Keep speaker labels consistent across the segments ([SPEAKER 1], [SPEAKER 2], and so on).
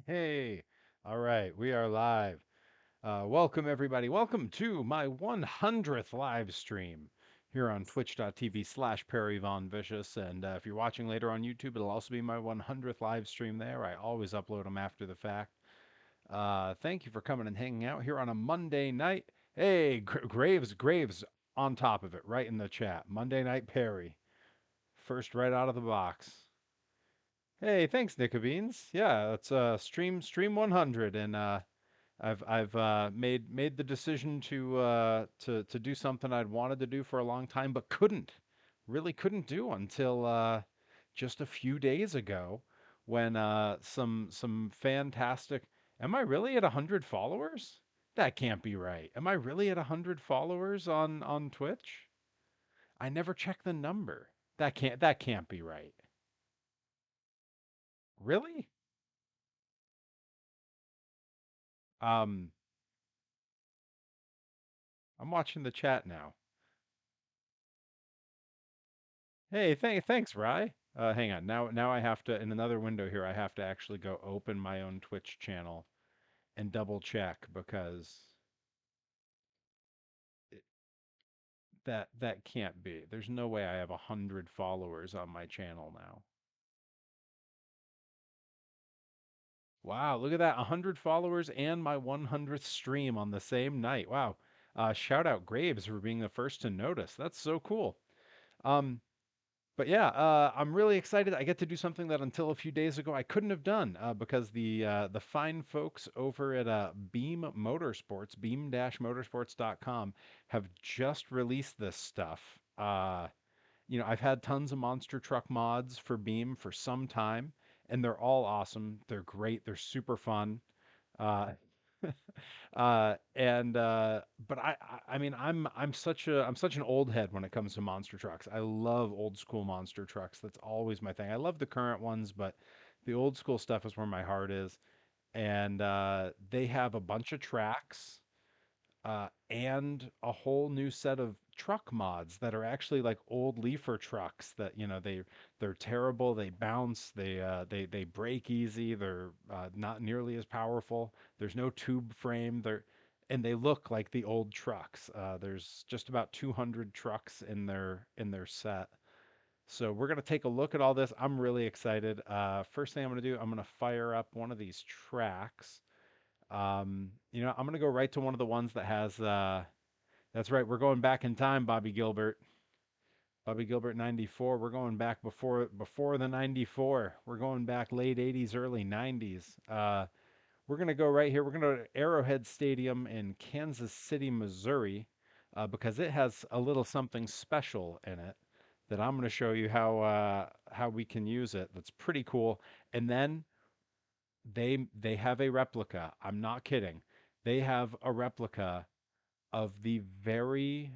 [SPEAKER 1] Hey, all right, we are live. Welcome, everybody. Welcome to my 100th live stream here on twitch.tv/ Perry Von Vicious. And if you're watching later on YouTube, it'll also be my 100th live stream there. I always upload them after the fact. Thank you for coming and hanging out here on a Monday night. Hey, Graves on top of it, right in the chat. Monday Night Perry, first right out of the box. Hey, thanks, Beans. Yeah, it's stream 100, and I've made the decision to do something I'd wanted to do for a long time, but really couldn't do until just a few days ago, when some fantastic. Am I really at 100 followers? That can't be right. Am I really at 100 followers on Twitch? I never check the number. That can't be right. Really? Um, I'm watching the chat now. Hey, thanks, Rye. Hang on. Now I have to, in another window here, I have to actually go open my own Twitch channel and double check because it, that can't be. There's no way I have 100 followers on my channel now. Wow, look at that. 100 followers and my 100th stream on the same night. Wow. Shout out Graves for being the first to notice. That's so cool. Um, But yeah, I'm really excited. I get to do something that until a few days ago I couldn't have done because the fine folks over at Beam Motorsports, beam-motorsports.com, have just released this stuff. I've had tons of monster truck mods for Beam for some time, and they're all awesome. They're great. They're super fun. Uh, and but I mean I'm such an old head when it comes to monster trucks. I love old school monster trucks. That's always my thing. I love the current ones, but the old school stuff is where my heart is. And they have a bunch of tracks and a whole new set of truck mods that are actually like old leafer trucks that they're terrible, they bounce, they break easy, they're not nearly as powerful, there's no tube frame, and they look like the old trucks. There's just about 200 trucks in their set. So we're going to take a look at all this. I'm really excited. First thing I'm going to do, I'm going to fire up one of these tracks. I'm gonna go right to one of the ones that has. That's right. We're going back in time, Bobby Gilbert. Bobby Gilbert 94. We're going back before the 94. We're going back late 80's, early 90's. We're gonna go right here. We're gonna go to Arrowhead Stadium in Kansas City, Missouri, because it has a little something special in it that I'm gonna show you how we can use it. That's pretty cool. And then they have a replica. I'm not kidding. They have a replica of the very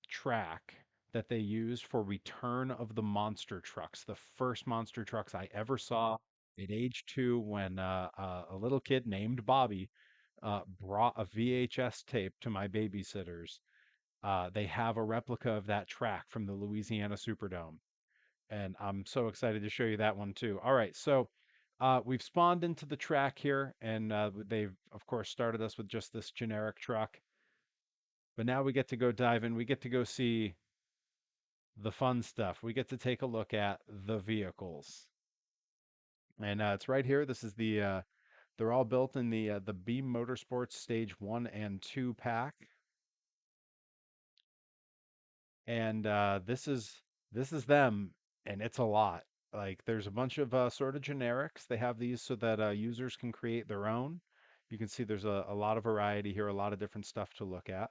[SPEAKER 1] track that they used for Return of the Monster Trucks, the first monster trucks I ever saw at age 2 when a little kid named Bobby brought a VHS tape to my babysitters. They have a replica of that track from the Louisiana Superdome, and I'm so excited to show you that one too. All right, so we've spawned into the track here, and they've of course started us with just this generic truck. But now we get to go dive in. We get to go see the fun stuff. We get to take a look at the vehicles, and it's right here. This is they're all built in the Beam Motorsports Stage 1 and 2 pack, and this is them, and it's a lot. Like there's a bunch of sort of generics. They have these so that users can create their own. You can see there's a lot of variety here, a lot of different stuff to look at.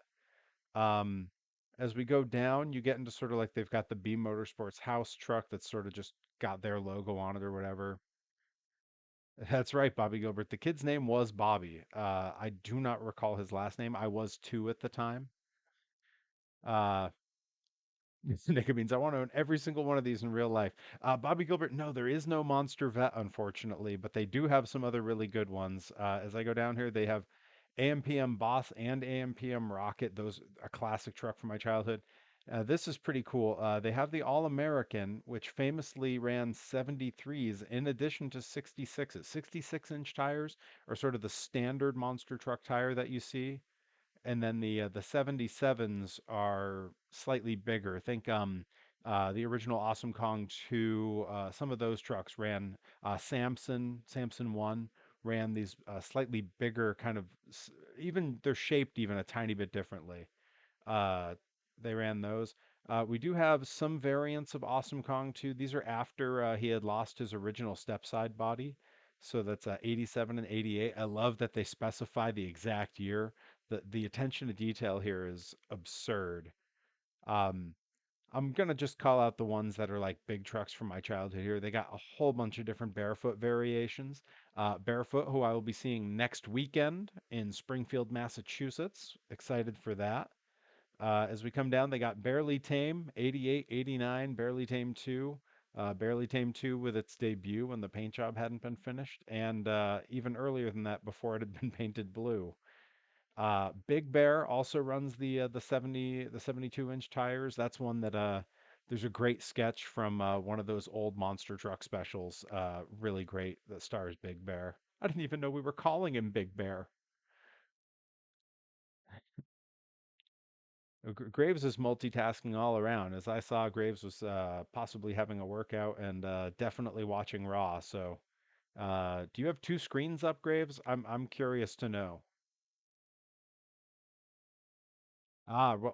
[SPEAKER 1] Um, as we go down, you get into sort of like they've got the Beam Motorsports house truck that's sort of just got their logo on it or whatever. That's right, Bobby Gilbert. The kid's name was Bobby. I do not recall his last name. I was 2 at the time. Uh, Nick means I want to own every single one of these in real life. Bobby Gilbert, no, there is no Monster Vet, unfortunately, but they do have some other really good ones. As I go down here, they have AMPM Boss and AMPM Rocket. Those a classic truck from my childhood. This is pretty cool. They have the All-American, which famously ran 73s in addition to 66s. 66-inch tires are sort of the standard monster truck tire that you see, and then the 77s are slightly bigger. Think the original Awesome Kong 2, some of those trucks ran Samson 1 ran these slightly bigger kind of even they're shaped even a tiny bit differently. Uh, they ran those. We do have some variants of Awesome Kong too. These are after he had lost his original stepside body. So that's 87 and 88. I love that they specify the exact year. The attention to detail here is absurd. Um, I'm gonna just call out the ones that are like big trucks from my childhood here. They got a whole bunch of different Barefoot variations. Barefoot, who I will be seeing next weekend in Springfield, Massachusetts. Excited for that. As we come down, they got Barely Tame, 88, 89, Barely Tame 2, Barely Tame 2 with its debut when the paint job hadn't been finished, and even earlier than that before it had been painted blue. Big Bear also runs the 72-inch tires. That's one that there's a great sketch from one of those old monster truck specials. Really great that stars Big Bear. I didn't even know we were calling him Big Bear. Graves is multitasking all around. As I saw, Graves was possibly having a workout and definitely watching Raw. So, do you have two screens up, Graves? I'm curious to know.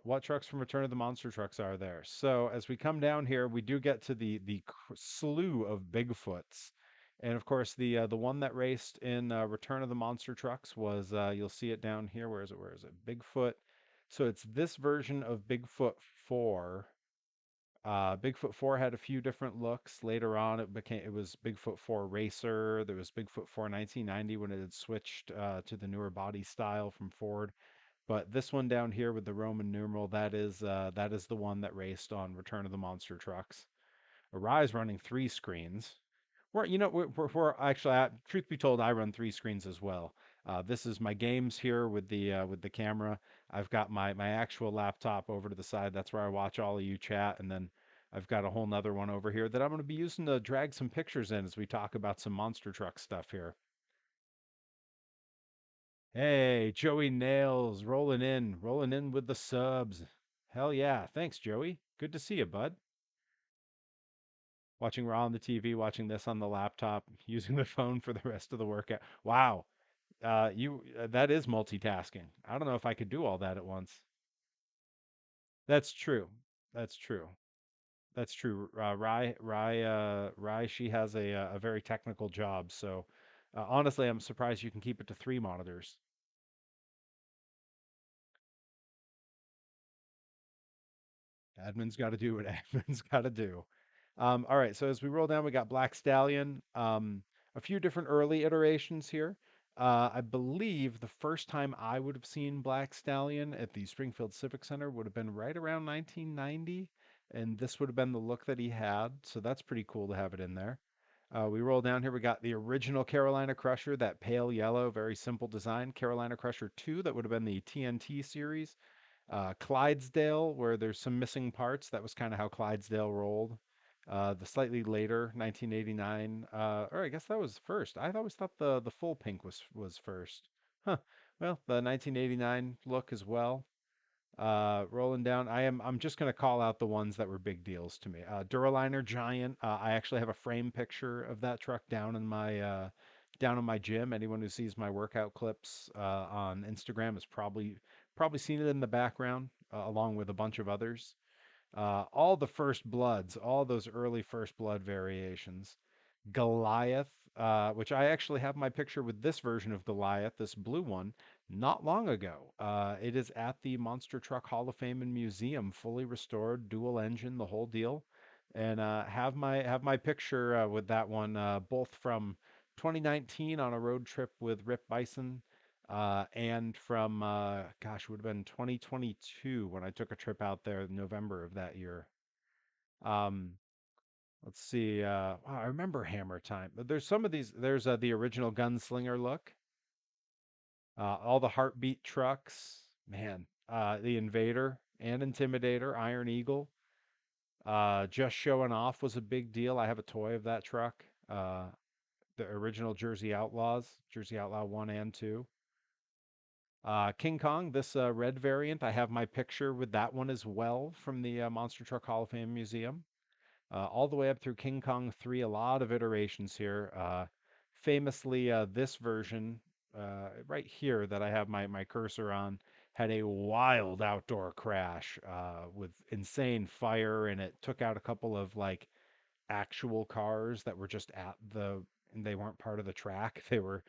[SPEAKER 1] What trucks from Return of the Monster Trucks are there? So as we come down here, we do get to the slew of Bigfoots, and of course the one that raced in Return of the Monster Trucks was you'll see it down here. Where is it? Where is it? Bigfoot. So it's this version of Bigfoot 4. Bigfoot 4 had a few different looks. Later on, it was Bigfoot 4 Racer. There was Bigfoot 4 1990 when it had switched to the newer body style from Ford. But this one down here with the Roman numeral, that is the one that raced on Return of the Monster Trucks. Arise running three screens. We're actually, truth be told, I run three screens as well. This is my games here with the camera. I've got my actual laptop over to the side. That's where I watch all of you chat, and then I've got a whole nother one over here that I'm going to be using to drag some pictures in as we talk about some monster truck stuff here. Hey, Joey Nails rolling in with the subs. Hell yeah. Thanks, Joey. Good to see you, bud. Watching Raw on the TV, watching this on the laptop, using the phone for the rest of the workout. Wow. You that is multitasking. I don't know if I could do all that at once. That's true. That's true. That's true. Rye, she has a very technical job. So, honestly, I'm surprised you can keep it to three monitors. Admin's got to do what admin's got to do. All right, so as we roll down, we got Black Stallion. A few different early iterations here. I believe the first time I would have seen Black Stallion at the Springfield Civic Center would have been right around 1990, and this would have been the look that he had. So that's pretty cool to have it in there. We roll down here. We got the original Carolina Crusher, that pale yellow, very simple design. Carolina Crusher 2, that would have been the TNT series. Clydesdale, where there's some missing parts. That was kind of how Clydesdale rolled. The slightly later 1989, or I guess that was first. I always thought the full pink was first. Huh. Well, the 1989 look as well. Rolling down, I'm just gonna call out the ones that were big deals to me. Duraliner Giant. I actually have a frame picture of that truck down in my gym. Anyone who sees my workout clips on Instagram has probably seen it in the background, along with a bunch of others. All the First Bloods, all those early First Blood variations. Goliath, which I actually have my picture with this version of Goliath, this blue one, not long ago. It is at the Monster Truck Hall of Fame and Museum, fully restored, dual engine, the whole deal. And have my picture with that one, both from 2019 on a road trip with Rip Bison, and from gosh, it would have been 2022 when I took a trip out there in November of that year. Um, let's see. Wow, I remember Hammer Time. But there's some of these. There's the original Gunslinger look. All the Heartbeat trucks. Man, the Invader. and Intimidator, Iron Eagle. Just showing off was a big deal. I have a toy of that truck. The original Jersey Outlaws, Jersey Outlaw 1 and 2. King Kong, this red variant, I have my picture with that one as well from the Monster Truck Hall of Fame Museum. All the way up through King Kong 3, a lot of iterations here. Famously, this version right here that I have my cursor on had a wild outdoor crash with insane fire, and it took out a couple of like actual cars that were just at the, and they weren't part of the track. They were,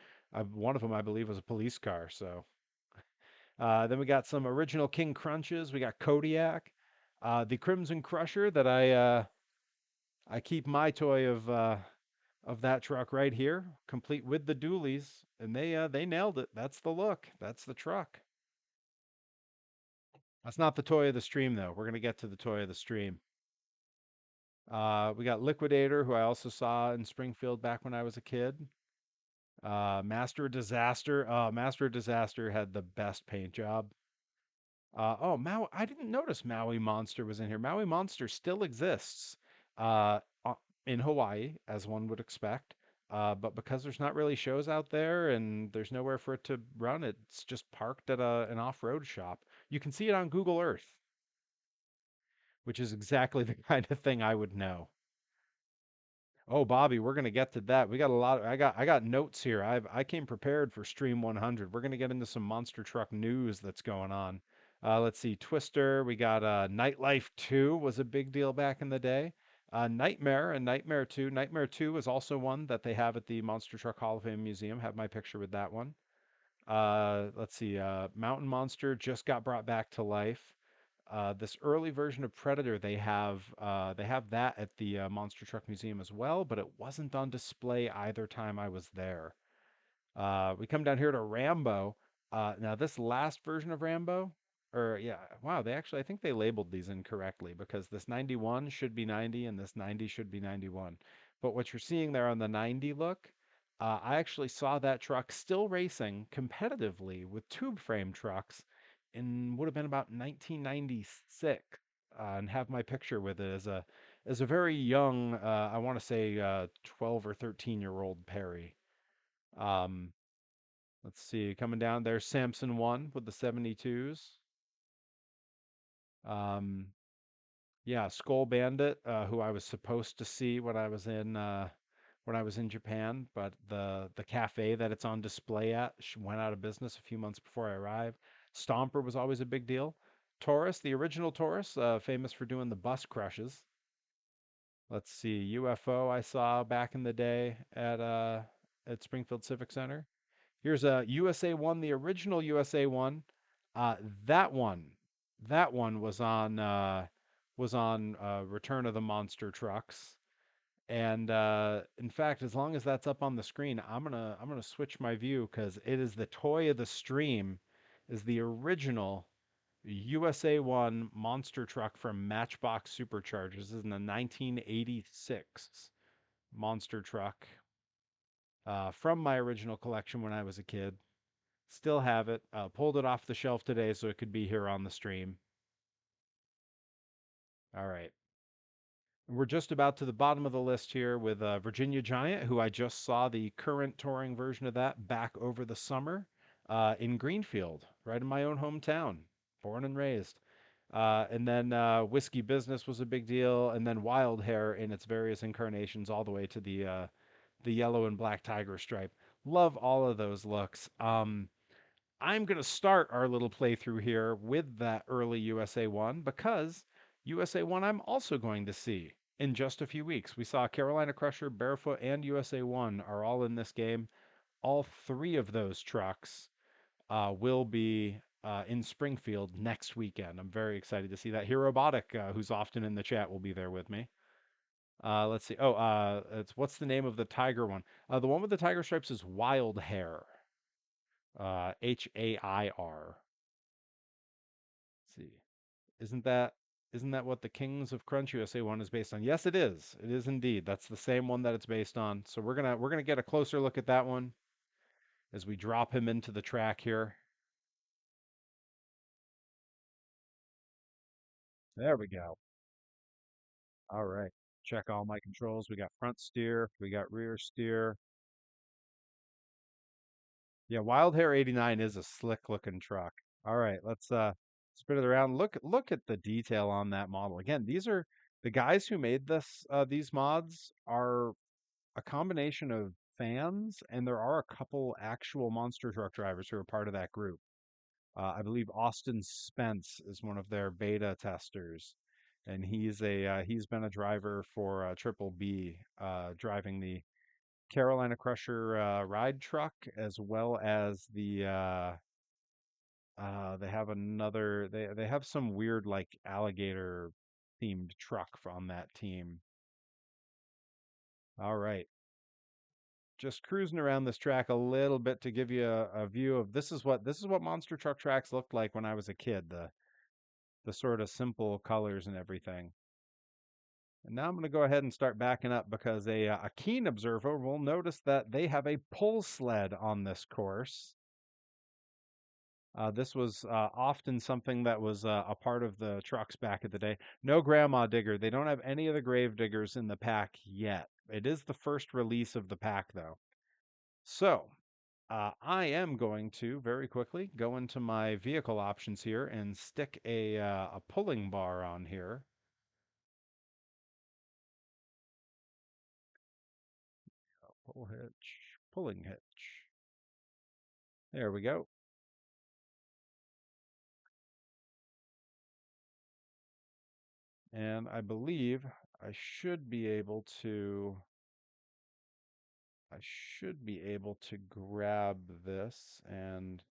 [SPEAKER 1] one of them, I believe, was a police car. So then we got some original King Crunches. We got Kodiak, the Crimson Crusher that I keep my toy of that truck right here, complete with the dualies, and they nailed it. That's the look. That's the truck. That's not the toy of the stream though. We're gonna get to the toy of the stream. We got Liquidator, who I also saw in Springfield back when I was a kid. Master of Disaster. Master of Disaster had the best paint job. Oh, Maui. I didn't notice Maui Monster was in here. Maui Monster still exists uh, uh, in Hawaii, as one would expect. But because there's not really shows out there and there's nowhere for it to run, it's just parked at an off-road shop. You can see it on Google Earth, which is exactly the kind of thing I would know. Oh, Bobby, we're gonna get to that. We got a lot. I got notes here. I came prepared for Stream 100. We're gonna get into some monster truck news that's going on. Let's see, Twister. We got Nightlife 2 was a big deal back in the day. Nightmare and Nightmare 2. Nightmare 2 is also one that they have at the Monster Truck Hall of Fame Museum. Have my picture with that one. Let's see, Mountain Monster just got brought back to life. This early version of Predator, they have that at the Monster Truck Museum as well, but it wasn't on display either time I was there. We come down here to Rambo. Now this last version of Rambo, or yeah, wow, they actually I think they labeled these incorrectly because this 91 should be 90 and this 90 should be 91. But what you're seeing there on the 90 look, I actually saw that truck still racing competitively with tube frame trucks in would have been about 1996, and have my picture with it as a very young, I want to say 12 or 13-year-old Perry. Um, Let's see, coming down there, Samson 1 with the 72s. Um, yeah, Skull Bandit, who I was supposed to see when I was in Japan, but the cafe that it's on display at went out of business a few months before I arrived. Stomper was always a big deal. Taurus, the original Taurus, famous for doing the bus crushes. Let's see, UFO I saw back in the day at Springfield Civic Center. Here's a USA one, the original USA one. Uh, that one, that one was on Return of the Monster Trucks. And in fact, as long as that's up on the screen, I'm gonna switch my view because it is the toy of the stream, is the original USA one monster truck from Matchbox Superchargers. This is in the 1986 monster truck from my original collection when I was a kid. Still have it. Pulled it off the shelf today so it could be here on the stream. All right. We're just about to the bottom of the list here with Virginia Giant, who I just saw the current touring version of that back over the summer in Greenfield, right in my own hometown, born and raised. And then Whiskey Business was a big deal, and then Wild Hair in its various incarnations, all the way to the yellow and black tiger stripe. Love all of those looks. I'm going to start our little playthrough here with that early USA 1 because USA 1 I'm also going to see in just a few weeks. We saw Carolina Crusher, Barefoot, and USA 1 are all in this game. All three of those trucks will be in Springfield next weekend. I'm very excited to see that. Herobotic, who's often in the chat, will be there with me. Let's see. Oh, it's what's the name of the tiger one? The one with the tiger stripes is Wild Hair. Hair. See, isn't that isn't that what the Kings of Crunch USA one is based on? Yes, it is. It is indeed. That's the same one that it's based on. So we're gonna get a closer look at that one as we drop him into the track here. There we go. All right. Check all my controls. We got front steer, we got rear steer. Yeah, Wild Hair 89 is a slick looking truck. All right, let's spin it around. Look at the detail on that model. Again, these are the guys who made these mods are a combination of fans, and there are a couple actual monster truck drivers who are part of that group. I believe Austin Spence is one of their beta testers, and he's been a driver for Triple B, driving the Carolina Crusher ride truck, as well as they have they have some weird like alligator themed truck from that team. All right, just cruising around this track a little bit to give you a view of this is what monster truck tracks looked like when I was a kid. The sort of simple colors and everything. And now I'm going to go ahead and start backing up because a keen observer will notice that they have a pull sled on this course. This was often something that was a part of the trucks back in the day. No grandma digger. They don't have any of the grave diggers in the pack yet. It is the first release of the pack, though. So I am going to very quickly go into my vehicle options here and stick a pulling bar on here. Pull hitch, pulling hitch. There we go. And I believe I should be able to grab this and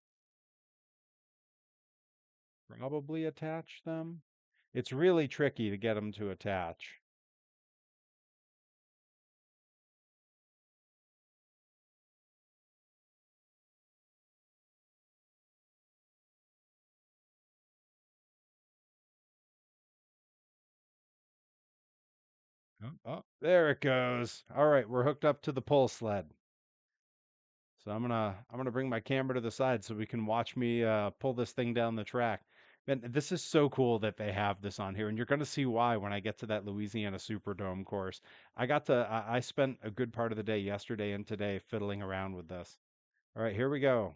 [SPEAKER 1] probably attach them. It's really tricky to get them to attach. Oh, oh, there it goes. All right, we're hooked up to the pull sled. So I'm gonna bring my camera to the side so we can watch me pull this thing down the track. Man, this is so cool that they have this on here, and you're gonna see why when I get to that Louisiana Superdome course. I spent a good part of the day yesterday and today fiddling around with this. All right, here we go.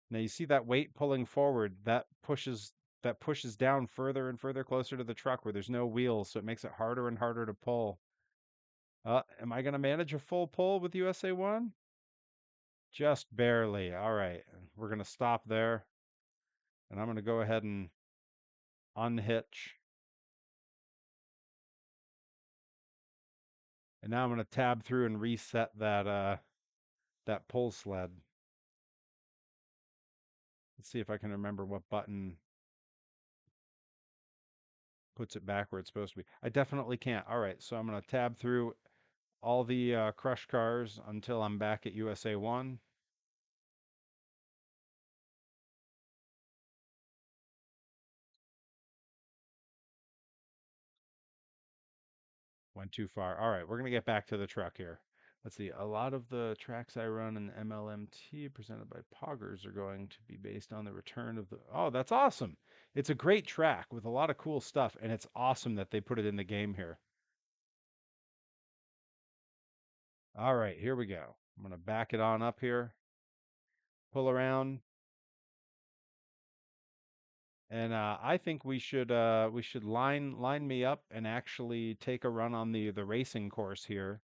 [SPEAKER 1] Now you see that weight pulling forward, that pushes down further and further closer to the truck where there's no wheels, so it makes it harder and harder to pull. Am I gonna manage a full pull with USA 1? Just barely. All right. We're going to stop there and I'm going to go ahead and unhitch. And now I'm going to tab through and reset that pull sled. Let's see if I can remember what button puts it back where it's supposed to be. I definitely can't. All right. So I'm going to tab through all the crush cars until I'm back at USA 1. Went too far. All right, we're gonna get back to the truck here. Let's see. A lot of the tracks I run in MLMT presented by Poggers are going to be based on the return of the. Oh, that's awesome! It's a great track with a lot of cool stuff, and it's awesome that they put it in the game here. All right, here we go. I'm gonna back it on up here, pull around, and I think we should line me up and actually take a run on the racing course here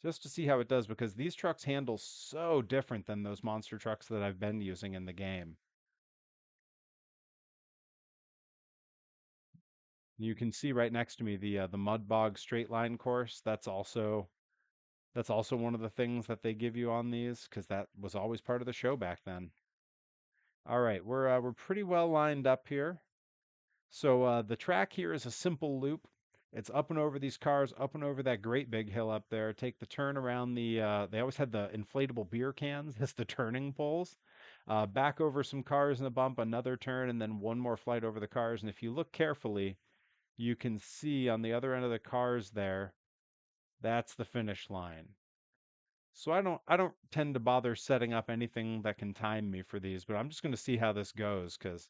[SPEAKER 1] just to see how it does because these trucks handle so different than those monster trucks that I've been using in the game. You can see right next to me the mud bog straight line course. That's also one of the things that they give you on these because that was always part of the show back then. All right, we're pretty well lined up here. So the track here is a simple loop. It's up and over these cars, up and over that great big hill up there. Take the turn around they always had the inflatable beer cans as the turning poles. Back over some cars in a bump, another turn, and then one more flight over the cars. And if you look carefully, you can see on the other end of the cars there, that's the finish line. So I don't tend to bother setting up anything that can time me for these, but I'm just going to see how this goes because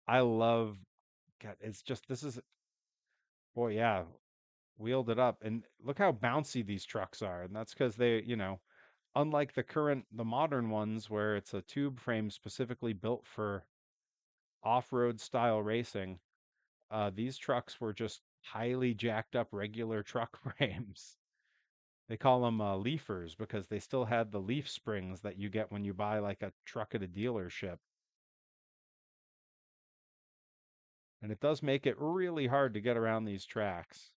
[SPEAKER 1] I love, God, it's just, this is, boy, yeah, wheeled it up. And look how bouncy these trucks are. And that's because they, unlike the modern ones where it's a tube frame specifically built for off-road style racing, these trucks were just highly jacked up regular truck frames. They call them leafers because they still had the leaf springs that you get when you buy like a truck at a dealership. And it does make it really hard to get around these tracks.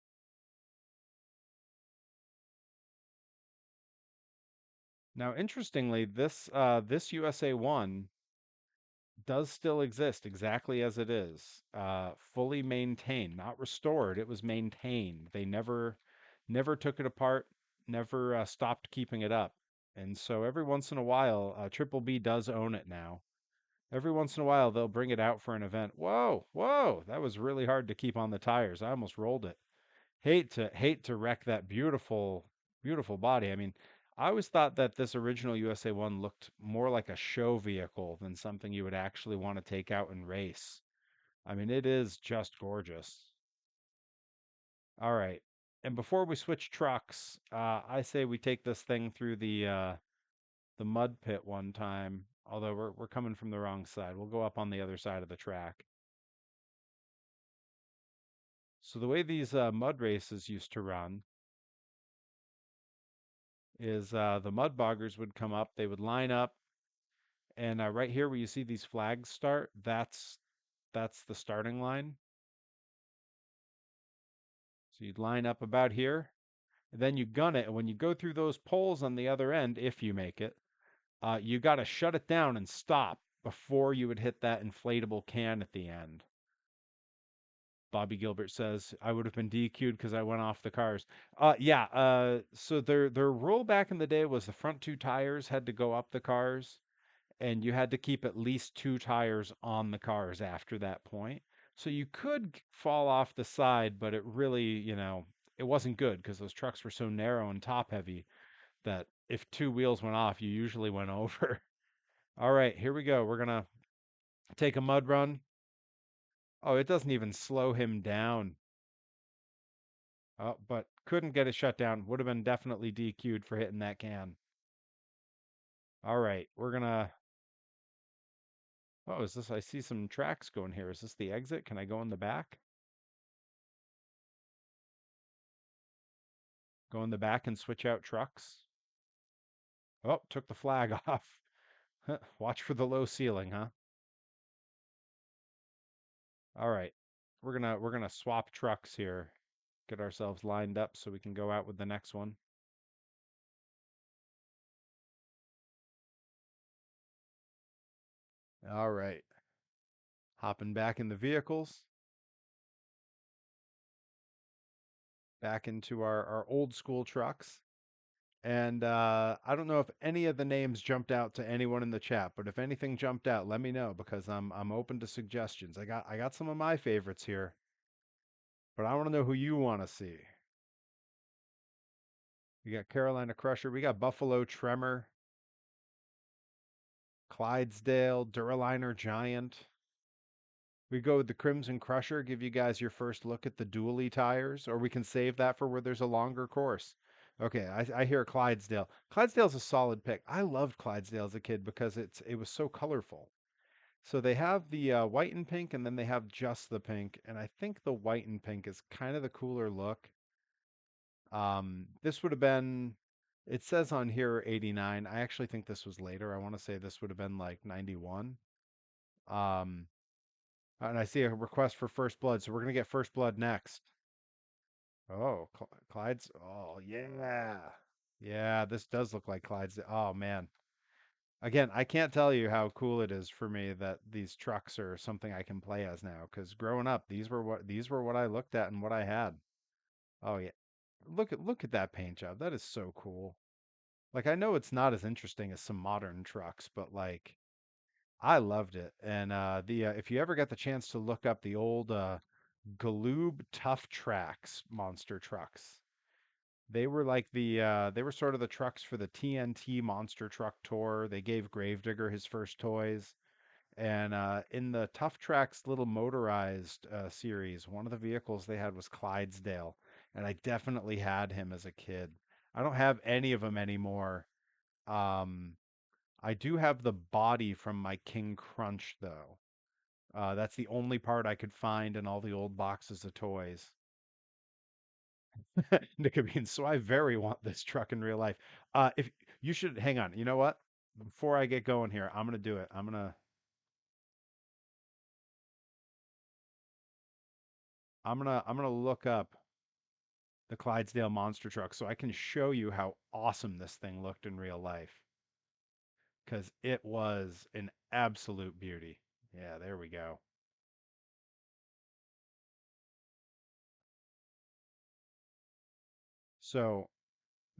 [SPEAKER 1] Now, interestingly, this USA 1 does still exist exactly as it is, fully maintained, not restored. It was maintained. They never took it apart, never stopped keeping it up. And so every once in a while, Triple B does own it now. Every once in a while, they'll bring it out for an event. Whoa, whoa, that was really hard to keep on the tires. I almost rolled it. Hate to wreck that beautiful body. I mean, I always thought that this original USA 1 looked more like a show vehicle than something you would actually want to take out and race. I mean, it is just gorgeous. All right. And before we switch trucks, I say we take this thing through the mud pit one time. Although we're coming from the wrong side. We'll go up on the other side of the track. So the way these mud races used to run is the mud boggers would come up, they would line up, and right here where you see these flags start, that's the starting line. So you'd line up about here, and then you gun it, and when you go through those poles on the other end, if you make it, you got to shut it down and stop before you would hit that inflatable can at the end. Bobby Gilbert says, I would have been DQ'd because I went off the cars. Yeah, so their rule back in the day was the front two tires had to go up the cars, and you had to keep at least two tires on the cars after that point. So you could fall off the side, but it really, it wasn't good because those trucks were so narrow and top heavy that if two wheels went off, you usually went over. All right, here we go. We're gonna take a mud run. Oh, it doesn't even slow him down. Oh, but couldn't get it shut down. Would have been definitely DQ'd for hitting that can. All right, we're gonna. Oh, is this? I see some tracks going here. Is this the exit? Can I go in the back? Go in the back and switch out trucks. Oh, took the flag off. Watch for the low ceiling, huh? All right. We're gonna swap trucks here. Get ourselves lined up so we can go out with the next one. All right. Hopping back in the vehicles, back into our old school trucks. And I don't know if any of the names jumped out to anyone in the chat, but if anything jumped out, let me know because I'm open to suggestions. I got some of my favorites here, but I want to know who you want to see. We got Carolina Crusher, we got Buffalo Tremor, Clydesdale, Duraliner Giant. We go with the Crimson Crusher, give you guys your first look at the dually tires, or we can save that for where there's a longer course. Okay, I hear Clydesdale. Clydesdale's a solid pick. I loved Clydesdale as a kid because it was so colorful. So they have the white and pink, and then they have just the pink. And I think the white and pink is kind of the cooler look. This would have been, it says on here 89. I actually think this was later. I want to say this would have been like 91. Um, and I see a request for First Blood, so we're gonna get First Blood next. Oh, Clyde's. Oh, yeah. Yeah, this does look like Clyde's. Oh, man. Again, I can't tell you how cool it is for me that these trucks are something I can play as now. Because growing up, these were what I looked at and what I had. Oh yeah, look at that paint job. That is so cool. Like I know it's not as interesting as some modern trucks, but like I loved it. And the if you ever get the chance to look up the old Galoob Tough Tracks monster trucks, they were like they were sort of the trucks for the TNT Monster Truck Tour. They gave Gravedigger his first toys, And in the Tough Tracks little motorized series, one of the vehicles they had was Clydesdale, and I definitely had him as a kid. I don't have any of them anymore. Um, I do have the body from my King Crunch though. That's the only part I could find in all the old boxes of toys. Nickabean, so I very want this truck in real life. If you should hang on, you know what? Before I get going here, I'm gonna do it. I'm gonna look up the Clydesdale monster truck so I can show you how awesome this thing looked in real life because it was an absolute beauty. Yeah, there we go. So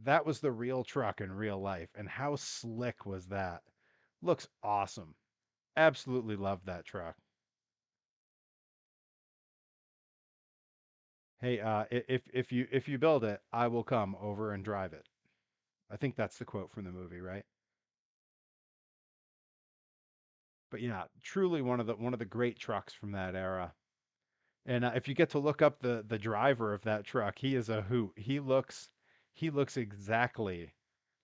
[SPEAKER 1] that was the real truck in real life, and how slick was that? Looks awesome. Absolutely love that truck. Hey, if you build it, I will come over and drive it. I think that's the quote from the movie, right? But yeah, truly one of the great trucks from that era. And if you get to look up the driver of that truck, he is a hoot. He looks exactly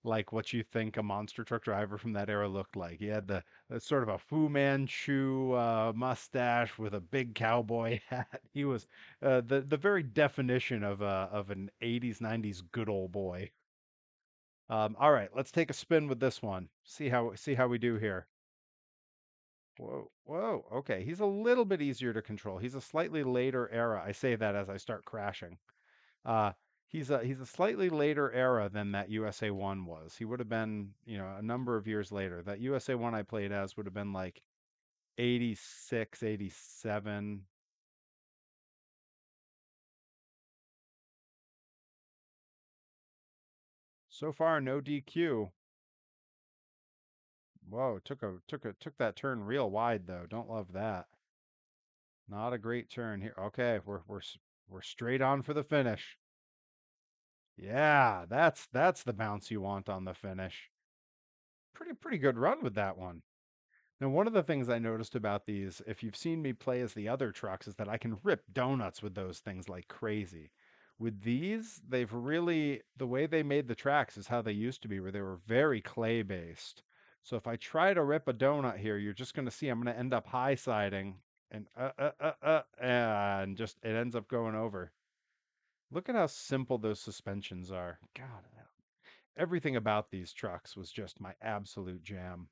[SPEAKER 1] like what you think a monster truck driver from that era looked like. He had the sort of a Fu Manchu mustache with a big cowboy hat. He was the very definition of an 80's 90's good old boy. All right, let's take a spin with this one. See how we do here. Whoa, whoa. Okay, he's a little bit easier to control. He's a slightly later era. I say that as I start crashing. Uh, he's a slightly later era than that USA one was. He would have been, a number of years later. That USA one I played as would have been like 86, 87. So far, no DQ. Whoa, took that turn real wide though. Don't love that. Not a great turn here. Okay, we're straight on for the finish. Yeah, that's the bounce you want on the finish. Pretty good run with that one. Now, one of the things I noticed about these, if you've seen me play as the other trucks, is that I can rip donuts with those things like crazy. With these, they've really, the way they made the tracks is how they used to be, where they were very clay based. So if I try to rip a donut here, you're just going to see I'm going to end up high siding and just it ends up going over. Look at how simple those suspensions are. God, everything about these trucks was just my absolute jam.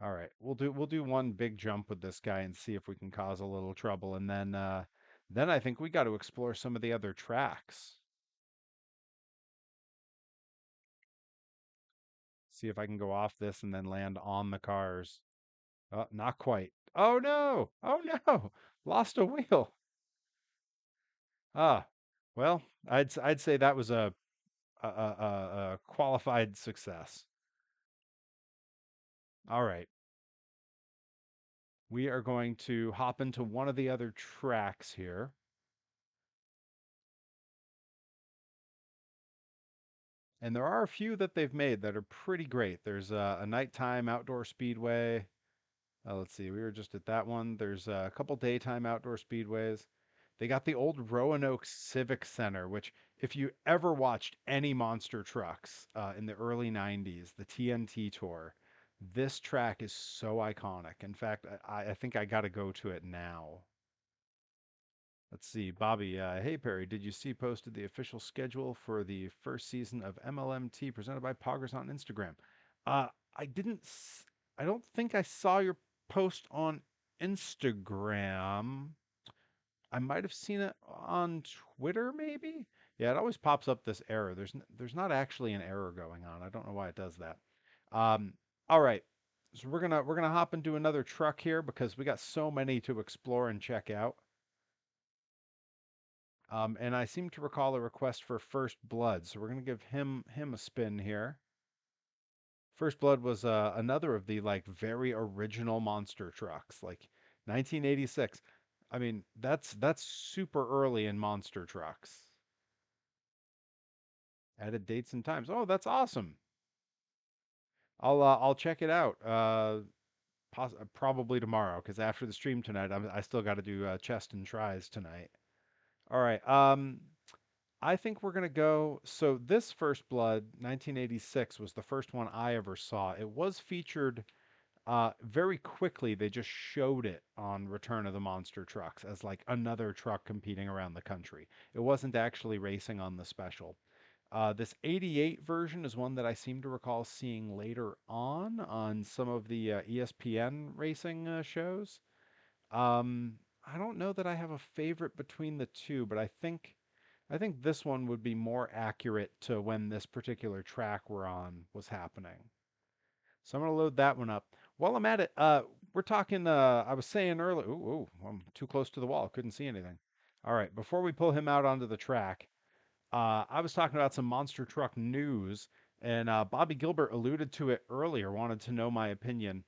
[SPEAKER 1] All right, we'll do one big jump with this guy and see if we can cause a little trouble, and then I think we got to explore some of the other tracks. See if I can go off this and then land on the cars. Not quite. Oh no! Oh no! Lost a wheel. Ah, well, I'd say that was a qualified success. All right, we are going to hop into one of the other tracks here. And there are a few that they've made that are pretty great. There's a nighttime outdoor speedway. Let's see, we were just at that one. There's a couple daytime outdoor speedways. They got the old Roanoke Civic Center, which, if you ever watched any monster trucks in the early 90's, the TNT tour, this track is so iconic. In fact, I think I got to go to it now. Let's see, Bobby. Hey Perry, did you see posted the official schedule for the first season of MLMT presented by Poggers on Instagram? Uh, I didn't. I don't think I saw your post on Instagram. I might have seen it on Twitter, maybe. Yeah, it always pops up this error. There's not actually an error going on. I don't know why it does that. Um, all right. So we're gonna hop into another truck here because we got so many to explore and check out. And I seem to recall a request for First Blood, so we're gonna give him a spin here. First Blood was another of the like very original monster trucks, like 1986. I mean, that's super early in monster trucks. Added dates and times. Oh, that's awesome. I'll check it out. probably tomorrow because after the stream tonight, I still got to do chest and tries tonight. All right. I think we're gonna go. So this First Blood, 1986, was the first one I ever saw. It was featured very quickly. They just showed it on Return of the Monster Trucks as like another truck competing around the country. It wasn't actually racing on the special. This 88 version is one that I seem to recall seeing later on some of the ESPN racing shows. I don't know that I have a favorite between the two, but I think this one would be more accurate to when this particular track we're on was happening. So I'm gonna load that one up. While I'm at it, we're talking. I was saying earlier. I'm too close to the wall. Couldn't see anything. All right, before we pull him out onto the track, I was talking about some monster truck news, and Bobby Gilbert alluded to it earlier. Wanted to know my opinion.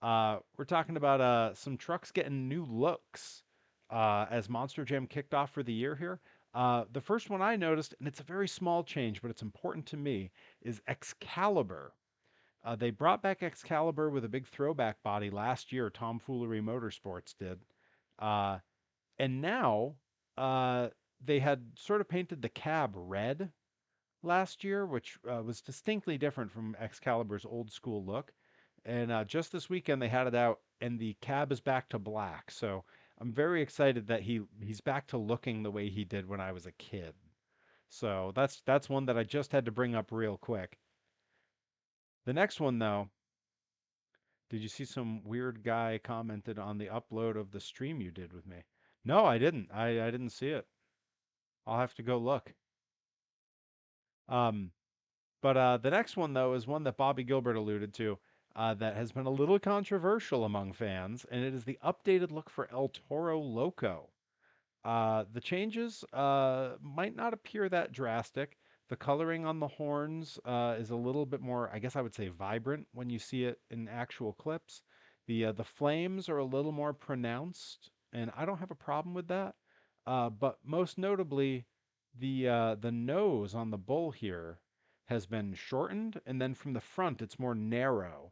[SPEAKER 1] We're talking about some trucks getting new looks as Monster Jam kicked off for the year here. The first one I noticed, and it's a very small change, but it's important to me, is Excalibur. They brought back Excalibur with a big throwback body last year. Tomfoolery Motorsports did, uh, and now uh, they had sort of painted the cab red last year, which was distinctly different from Excalibur's old school look. And just this weekend they had it out, and the cab is back to black. So I'm very excited that he's back to looking the way he did when I was a kid. So that's one that I just had to bring up real quick. The next one though, did you see some weird guy commented on the upload of the stream you did with me? No, I didn't. I didn't see it. I'll have to go look. Um, But the next one, though, is one that Bobby Gilbert alluded to that has been a little controversial among fans, and it is the updated look for El Toro Loco. The changes might not appear that drastic. The coloring on the horns is a little bit more, I guess I would say, vibrant when you see it in actual clips. The flames are a little more pronounced, and I don't have a problem with that. But most notably, the nose on the bull here has been shortened, and then from the front, it's more narrow.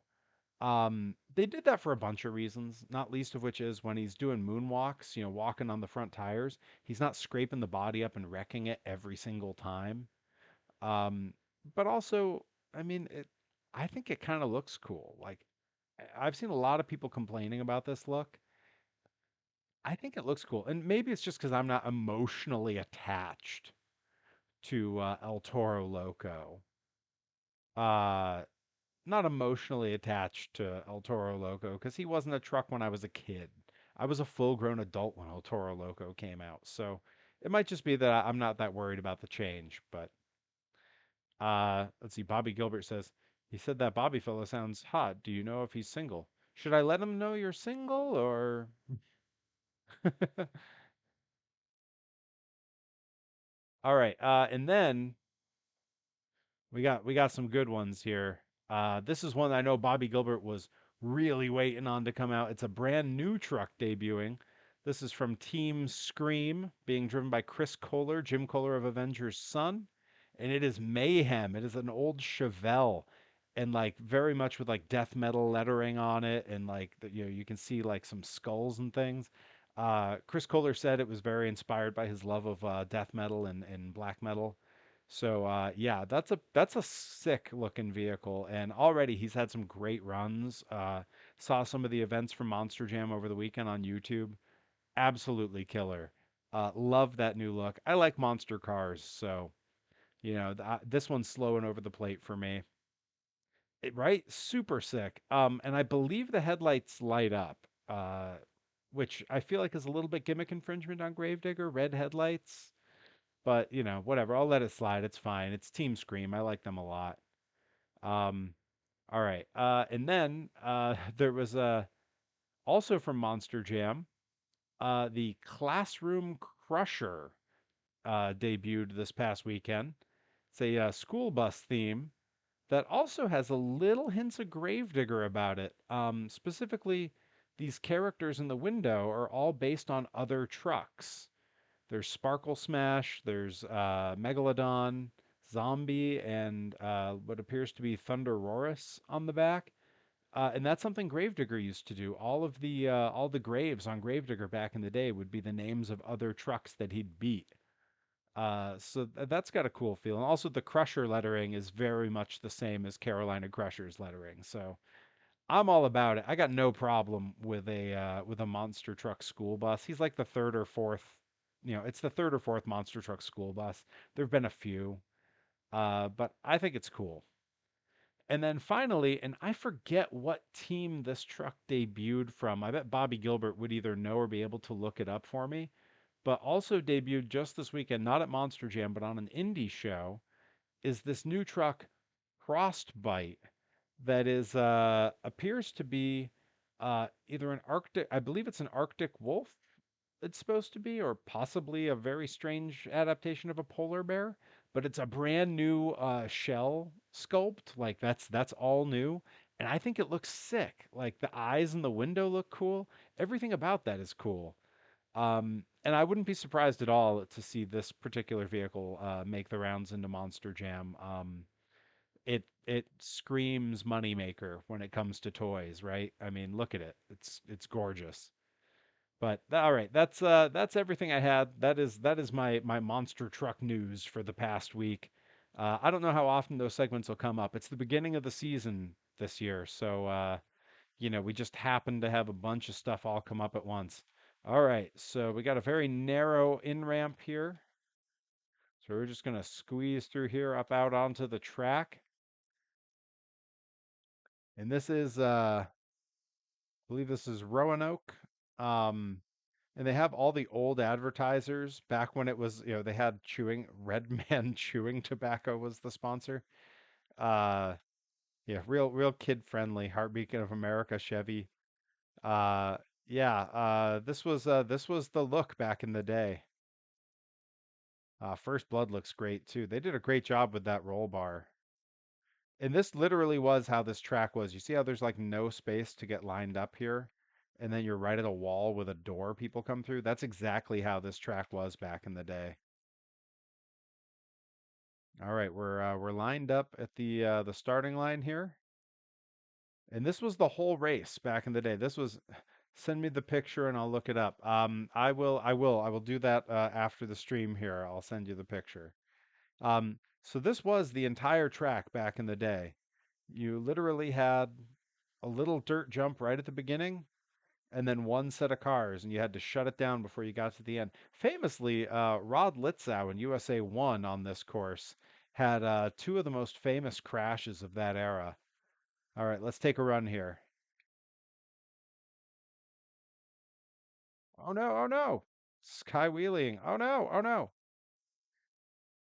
[SPEAKER 1] They did that for a bunch of reasons, not least of which is when he's doing moonwalks, walking on the front tires, he's not scraping the body up and wrecking it every single time. Um, but also, I mean, I think it kind of looks cool. Like, I've seen a lot of people complaining about this look. I think it looks cool. And maybe it's just because I'm not emotionally attached to El Toro Loco. Uh, Not emotionally attached to El Toro Loco because he wasn't a truck when I was a kid. I was a full grown adult when El Toro Loco came out. So it might just be that I'm not that worried about the change. But let's see. Bobby Gilbert says, he said that Bobby fellow sounds hot. Do you know if he's single? Should I let him know you're single or? All right. And then we got some good ones here. This is one I know Bobby Gilbert was really waiting on to come out. It's a brand new truck debuting. This is from Team Scream, being driven by Chris Kohler, Jim Kohler of Avengers Son, and it is mayhem. It is an old Chevelle, and like very much with like death metal lettering on it, and like you can see like some skulls and things. Chris Kohler said it was very inspired by his love of death metal and black metal. So yeah, that's a sick looking vehicle, and already he's had some great runs. Saw some of the events from Monster Jam over the weekend on YouTube. Absolutely killer. Love that new look. I like monster cars, so this one's slowing over the plate for me. Right? Super sick. And I believe the headlights light up, which I feel like is a little bit gimmick infringement on Gravedigger. Red headlights. But, whatever. I'll let it slide. It's fine. It's Team Scream. I like them a lot. Um, all right. And then there was also from Monster Jam, the Classroom Crusher debuted this past weekend. It's a school bus theme that also has a little hints of Gravedigger about it. Specifically, these characters in the window are all based on other trucks. There's Sparkle Smash, there's Megalodon, Zombie, and what appears to be Thunderosaurus on the back. And that's something Gravedigger used to do. All the graves on Gravedigger back in the day would be the names of other trucks that he'd beat. That's got a cool feel. And also the Crusher lettering is very much the same as Carolina Crusher's lettering. So I'm all about it. I got no problem with a monster truck school bus. He's like the third or fourth, it's the third or fourth monster truck school bus. There've been a few, but I think it's cool. And then finally, and I forget what team this truck debuted from. I bet Bobby Gilbert would either know or be able to look it up for me. But also debuted just this weekend, not at Monster Jam, but on an indie show, is this new truck, Frostbite, that is appears to be either an Arctic, I believe it's an Arctic wolf, it's supposed to be, or possibly a very strange adaptation of a polar bear. But it's a brand new shell sculpt. Like that's all new, and I think it looks sick. Like the eyes in the window look cool. Everything about that is cool. And I wouldn't be surprised at all to see this particular vehicle make the rounds into Monster Jam. It screams moneymaker when it comes to toys, right? I mean, look at it. It's gorgeous. But all right, that's everything I had. That is my monster truck news for the past week. I don't know how often those segments will come up. It's the beginning of the season this year, so we just happen to have a bunch of stuff all come up at once. All right, so we got a very narrow in ramp here, so we're just gonna squeeze through here up out onto the track, and this is I believe this is Roanoke. Um, And they have all the old advertisers back when it was, they had chewing, Red Man chewing tobacco was the sponsor. Uh, yeah, real kid friendly. Heartbeat of America Chevy. Uh, yeah, this was the look back in the day. First Blood looks great too. They did a great job with that roll bar. And this literally was how this track was. You see how there's like no space to get lined up here? And then you're right at a wall with a door people come through. That's exactly how this track was back in the day. All right, we're lined up at the starting line here. And this was the whole race back in the day. This was send me the picture and I'll look it up. I will do that after the stream here. I'll send you the picture. So this was the entire track back in the day. You literally had a little dirt jump right at the beginning, and then one set of cars, and you had to shut it down before you got to the end. Famously, Rod Litzow in USA 1 on this course had two of the most famous crashes of that era. All right, let's take a run here. Oh no, oh no. Sky wheeling. Oh no, oh no.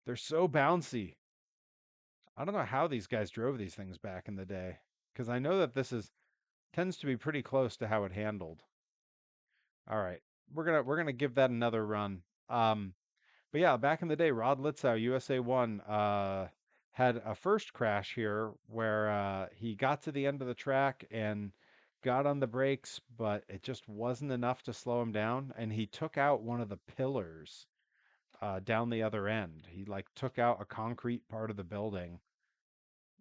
[SPEAKER 1] They're so bouncy. I don't know how these guys drove these things back in the day, because I know that this is tends to be pretty close to how it handled. All right, we're gonna give that another run. But yeah, back in the day, Rod Litzow, USA One, had a first crash here where he got to the end of the track and got on the brakes, but it just wasn't enough to slow him down, and he took out one of the pillars down the other end. He like took out a concrete part of the building.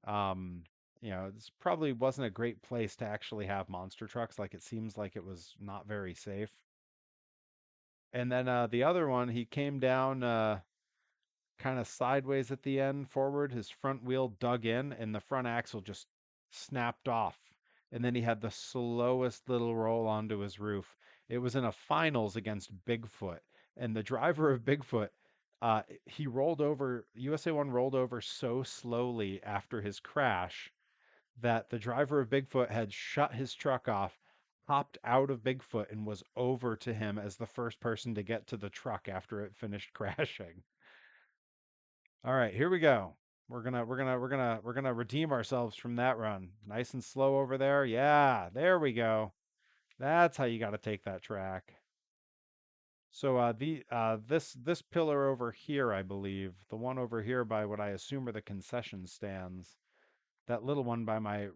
[SPEAKER 1] Um, this probably wasn't a great place to actually have monster trucks. Like it seems like it was not very safe. And then the other one, he came down. Kind of sideways at the end forward. His front wheel dug in and the front axle just snapped off. And then he had the slowest little roll onto his roof. It was in a finals against Bigfoot. And the driver of Bigfoot, he rolled over, USA 1 rolled over so slowly after his crash that the driver of Bigfoot had shut his truck off, hopped out of Bigfoot, and was over to him as the first person to get to the truck after it finished crashing. All right, here we go. We're gonna redeem ourselves from that run. Nice and slow over there. Yeah, there we go. That's how you got to take that track. So the this pillar over here, I believe, the one over here by what I assume are the concession stands, that little one by my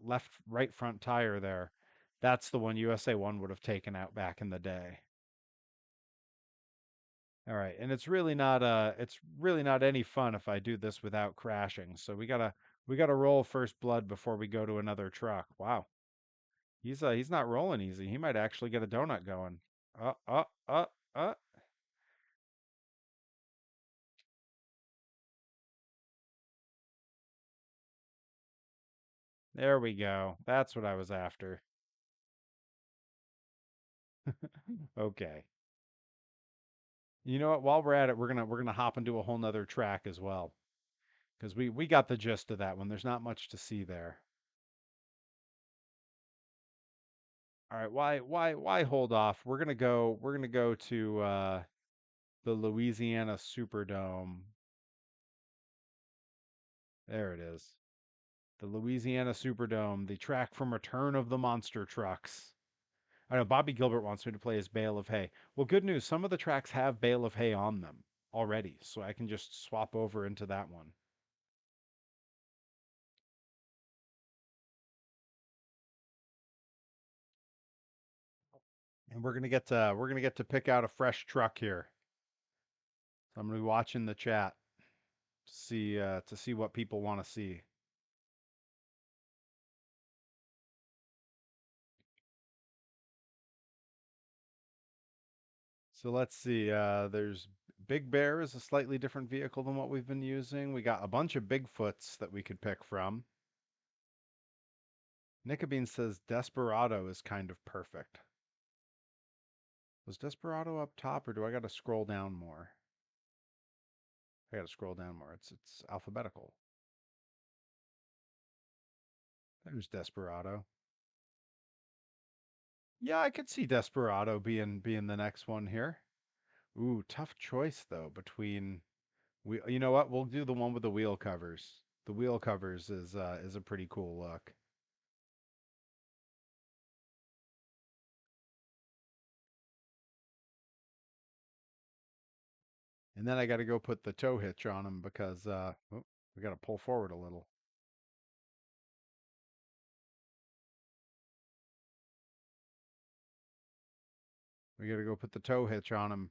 [SPEAKER 1] left right front tire there, that's the one USA One would have taken out back in the day. All right, and it's really not any fun if I do this without crashing. So We got to roll first blood before we go to another truck. Wow. He's not rolling easy. He might actually get a donut going. Uh uh uh uh. There we go. That's what I was after. Okay. You know what? While we're at it, we're gonna hop into a whole nother track as well. Because we got the gist of that one. There's not much to see there. All right, why hold off? We're gonna go to the Louisiana Superdome. There it is. The Louisiana Superdome, the track from Return of the Monster Trucks. I know Bobby Gilbert wants me to play his Bale of Hay. Well, good news. Some of the tracks have Bale of Hay on them already, so I can just swap over into that one. And we're gonna get to pick out a fresh truck here. So I'm gonna be watching the chat to see what people want to see. So let's see. There's Big Bear is a slightly different vehicle than what we've been using. We got a bunch of Bigfoots that we could pick from. Nickabean says Desperado is kind of perfect. Was Desperado up top or do I got to scroll down more? I got to scroll down more. It's alphabetical. There's Desperado. Yeah, I could see Desperado being the next one here. Ooh, tough choice though between we. You know what? We'll do the one with the wheel covers. The wheel covers is a pretty cool look. And then I got to go put the tow hitch on them because oh, we got to pull forward a little. We got to go put the tow hitch on them.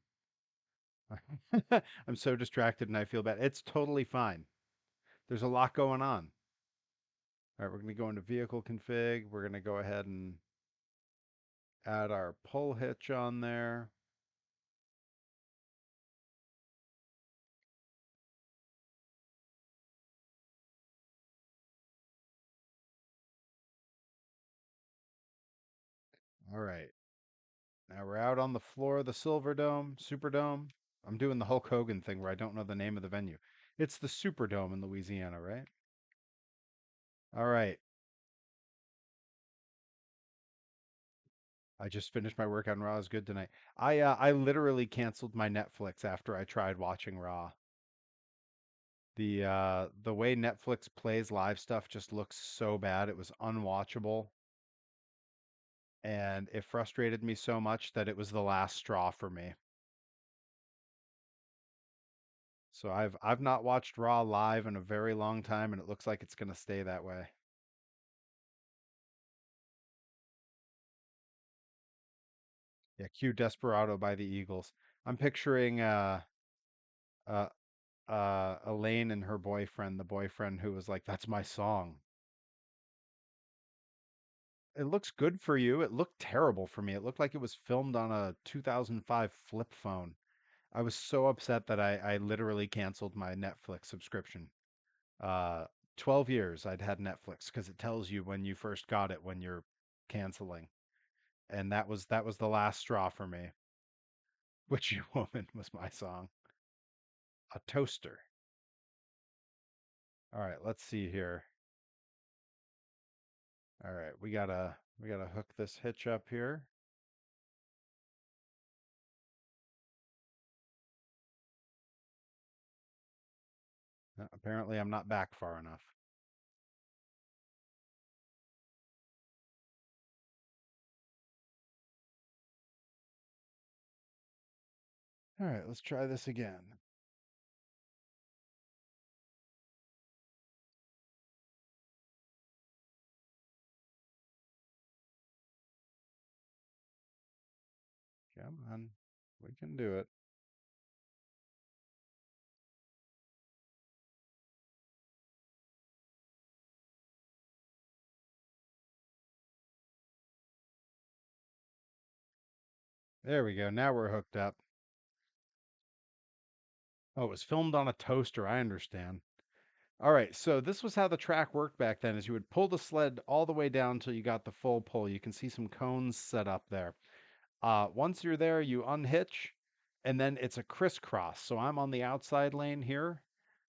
[SPEAKER 1] I'm so distracted and I feel bad. It's totally fine. There's a lot going on. All right, we're going to go into vehicle config. We're going to go ahead and add our pull hitch on there. All right. Now we're out on the floor of the Silver Dome, Superdome. I'm doing the Hulk Hogan thing where I don't know the name of the venue. It's the Superdome in Louisiana, right? All right. I just finished my workout and Raw is good tonight. I literally canceled my Netflix after I tried watching Raw. The way Netflix plays live stuff just looks so bad. It was unwatchable and it frustrated me so much that it was the last straw for me. So I've not watched Raw live in a very long time and it looks like it's going to stay that way. Yeah, cue Desperado by the Eagles. I'm picturing uh Elaine and her boyfriend, the boyfriend who was like, "That's my song." It looks good for you. It looked terrible for me. It looked like it was filmed on a 2005 flip phone. I was so upset that I literally canceled my Netflix subscription. Uh, 12 years I'd had Netflix because it tells you when you first got it when you're canceling. And that was the last straw for me. Witchy Woman was my song. A toaster. All right, let's see here. All right, we gotta hook this hitch up here. Apparently I'm not back far enough. All right, let's try this again. Come on. We can do it. There we go. Now we're hooked up. Oh, it was filmed on a toaster. I understand. All right, so this was how the track worked back then is you would pull the sled all the way down until you got the full pull. You can see some cones set up there. Once you're there, you unhitch, and then it's a crisscross. So I'm on the outside lane here.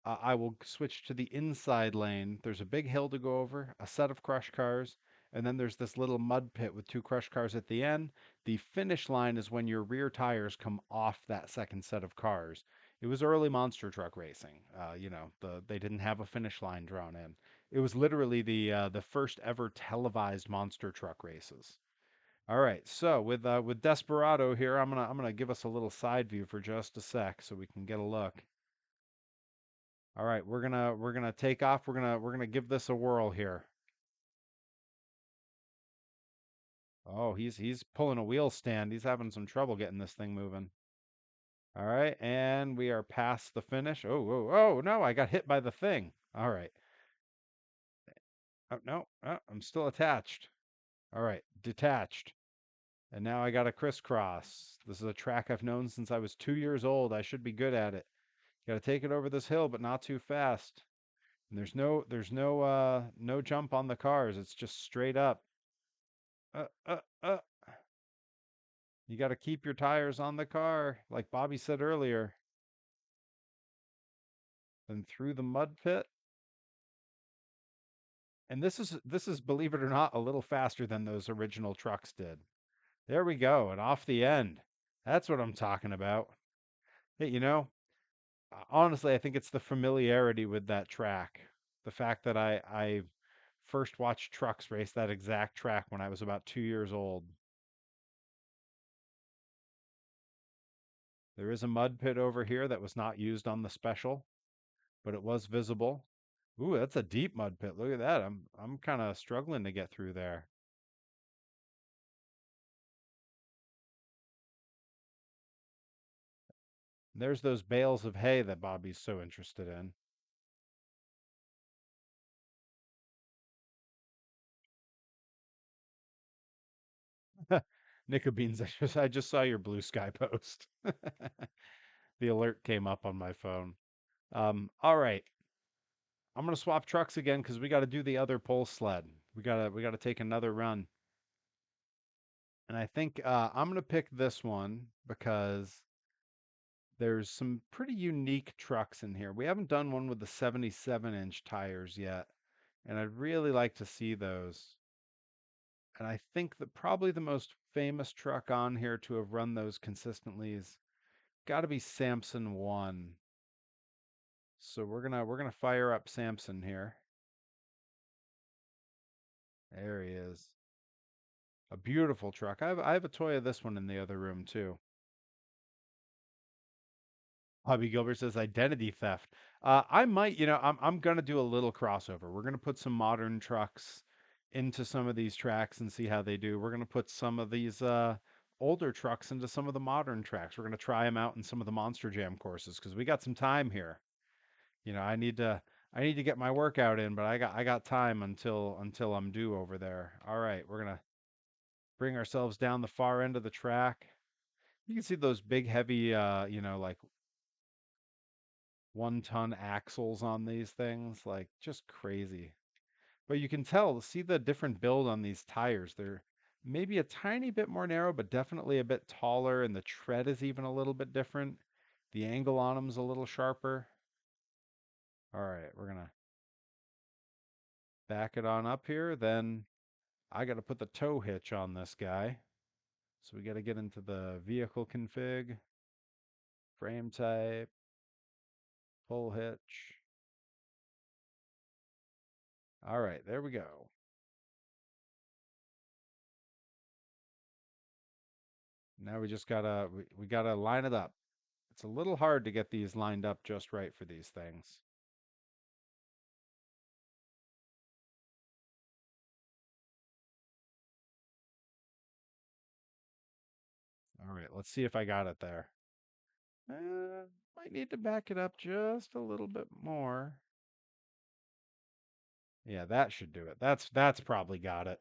[SPEAKER 1] I will switch to the inside lane. There's a big hill to go over, a set of crush cars, and then there's this little mud pit with two crush cars at the end. The finish line is when your rear tires come off that second set of cars. It was early monster truck racing. They didn't have a finish line drawn in. It was literally the first ever televised monster truck races. All right, so with Desperado here, I'm gonna give us a little side view for just a sec so we can get a look. All right, we're gonna take off. We're gonna give this a whirl here. Oh, he's pulling a wheel stand. He's having some trouble getting this thing moving. All right, and we are past the finish. Oh, oh, oh, no, I got hit by the thing. All right. Oh, no, I'm still attached. All right, detached. And now I got a crisscross. This is a track I've known since I was 2 years old. I should be good at it. Got to take it over this hill, but not too fast. And there's no jump on the cars. It's just straight up. Uh, uh, uh. You got to keep your tires on the car, like Bobby said earlier. Then through the mud pit. And this is believe it or not a little faster than those original trucks did. There we go, and off the end. That's what I'm talking about. Hey, honestly, I think it's the familiarity with that track. The fact that I first watched trucks race that exact track when I was about 2 years old. There is a mud pit over here that was not used on the special, but it was visible. Ooh, that's a deep mud pit. Look at that. I'm kind of struggling to get through there. There's those bales of hay that Bobby's so interested in. Nickabeans, I just saw your blue sky post. The alert came up on my phone. All right. I'm gonna swap trucks again because we got to do the other pull sled. We gotta take another run. And I think I'm gonna pick this one because there's some pretty unique trucks in here. We haven't done one with the 77-inch tires yet, and I'd really like to see those. And I think that probably the most famous truck on here to have run those consistently is got to be Samson 1. So we're gonna fire up Samson here. There he is. A beautiful truck. I have a toy of this one in the other room too. Hobby Gilbert says identity theft. I might, I'm gonna do a little crossover. We're gonna put some modern trucks into some of these tracks and see how they do. We're gonna put some of these older trucks into some of the modern tracks. We're gonna try them out in some of the Monster Jam courses because we got some time here. I need to get my workout in, but I got time until I'm due over there. All right, we're gonna bring ourselves down the far end of the track. You can see those big, heavy, like 1-ton axles on these things, like just crazy. But you can see the different build on these tires. They're maybe a tiny bit more narrow, but definitely a bit taller, and the tread is even a little bit different. The angle on them's a little sharper. All right, we're gonna back it on up here. Then I got to put the tow hitch on this guy. So we got to get into the vehicle config, frame type, pull hitch. All right, there we go. Now we gotta line it up. It's a little hard to get these lined up just right for these things. All right, let's see if I got it there. Might need to back it up just a little bit more. Yeah, that should do it. That's probably got it.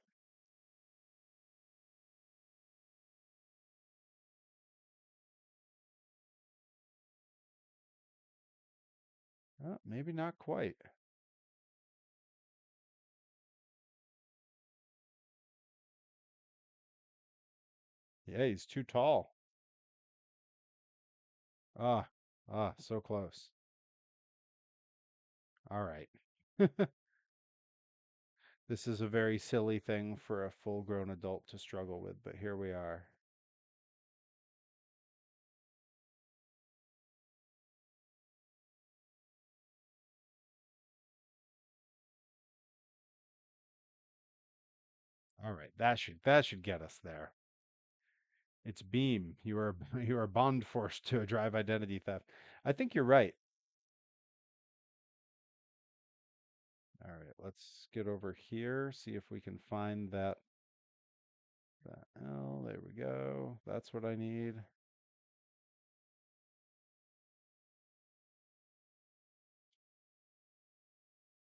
[SPEAKER 1] Maybe not quite. Yeah, he's too tall. Ah, so close. All right. This is a very silly thing for a full-grown adult to struggle with, but here we are. All right, that should get us there. It's Beam. You are you are bond forced to a drive identity theft. I think you're right. All right, let's get over here, see if we can find that L. There we go. That's what I need.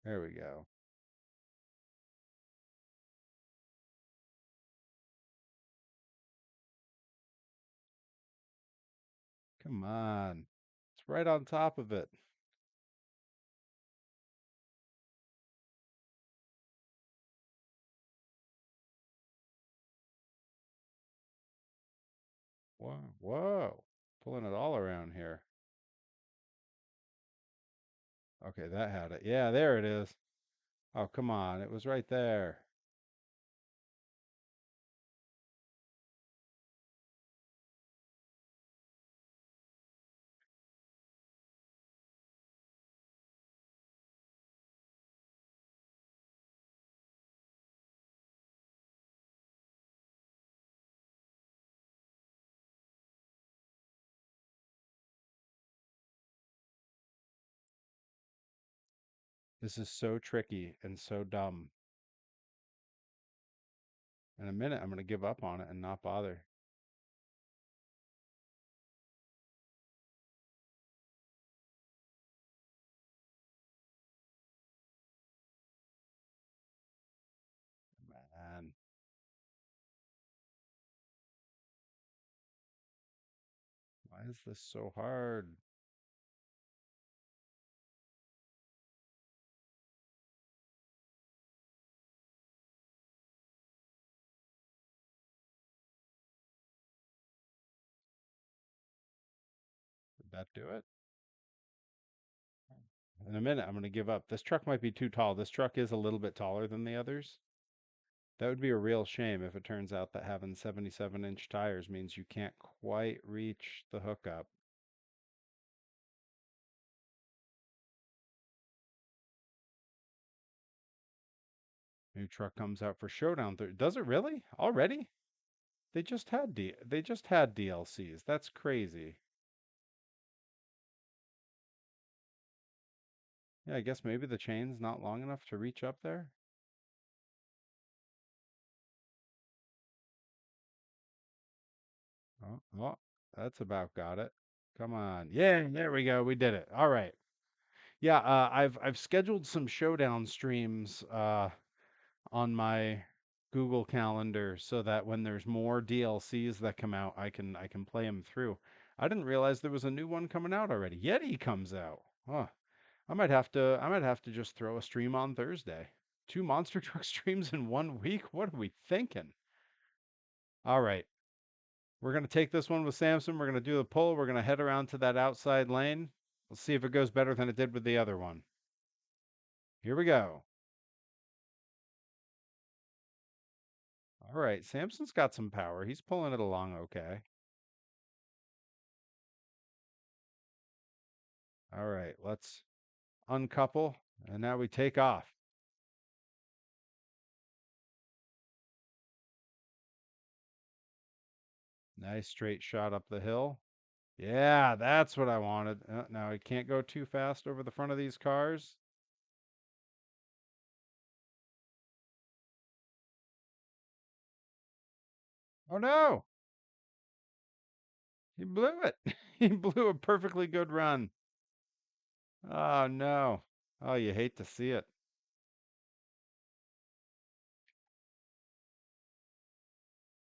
[SPEAKER 1] There we go. Come on. It's right on top of it. Whoa, whoa. Pulling it all around here. Okay, that had it. Yeah, there it is. Oh, come on. It was right there. This is so tricky and so dumb. In a minute, I'm going to give up on it and not bother. Man, why is this so hard? Did that do it? In a minute, I'm going to give up. This truck might be too tall. This truck is a little bit taller than the others. That would be a real shame if it turns out that having 77-inch tires means you can't quite reach the hookup. New truck comes out for Showdown. Does it really? Already? They just had DLCs. That's crazy. Yeah, I guess maybe the chain's not long enough to reach up there. Oh, that's about got it. Come on. Yeah, there we go. We did it. All right. Yeah, I've scheduled some Showdown streams on my Google Calendar so that when there's more DLCs that come out, I can play them through. I didn't realize there was a new one coming out already. Yeti comes out. Huh. I might have to just throw a stream on Thursday. Two monster truck streams in 1 week? What are we thinking? All right. We're going to take this one with Samson. We're going to do the pull. We're going to head around to that outside lane. Let's see if it goes better than it did with the other one. Here we go. All right. Samson's got some power. He's pulling it along okay. All right. Let's uncouple. And now we take off. Nice straight shot up the hill. Yeah, that's what I wanted. Now I can't go too fast over the front of these cars. Oh no, he blew it. He blew a perfectly good run. Oh no. Oh, you hate to see it.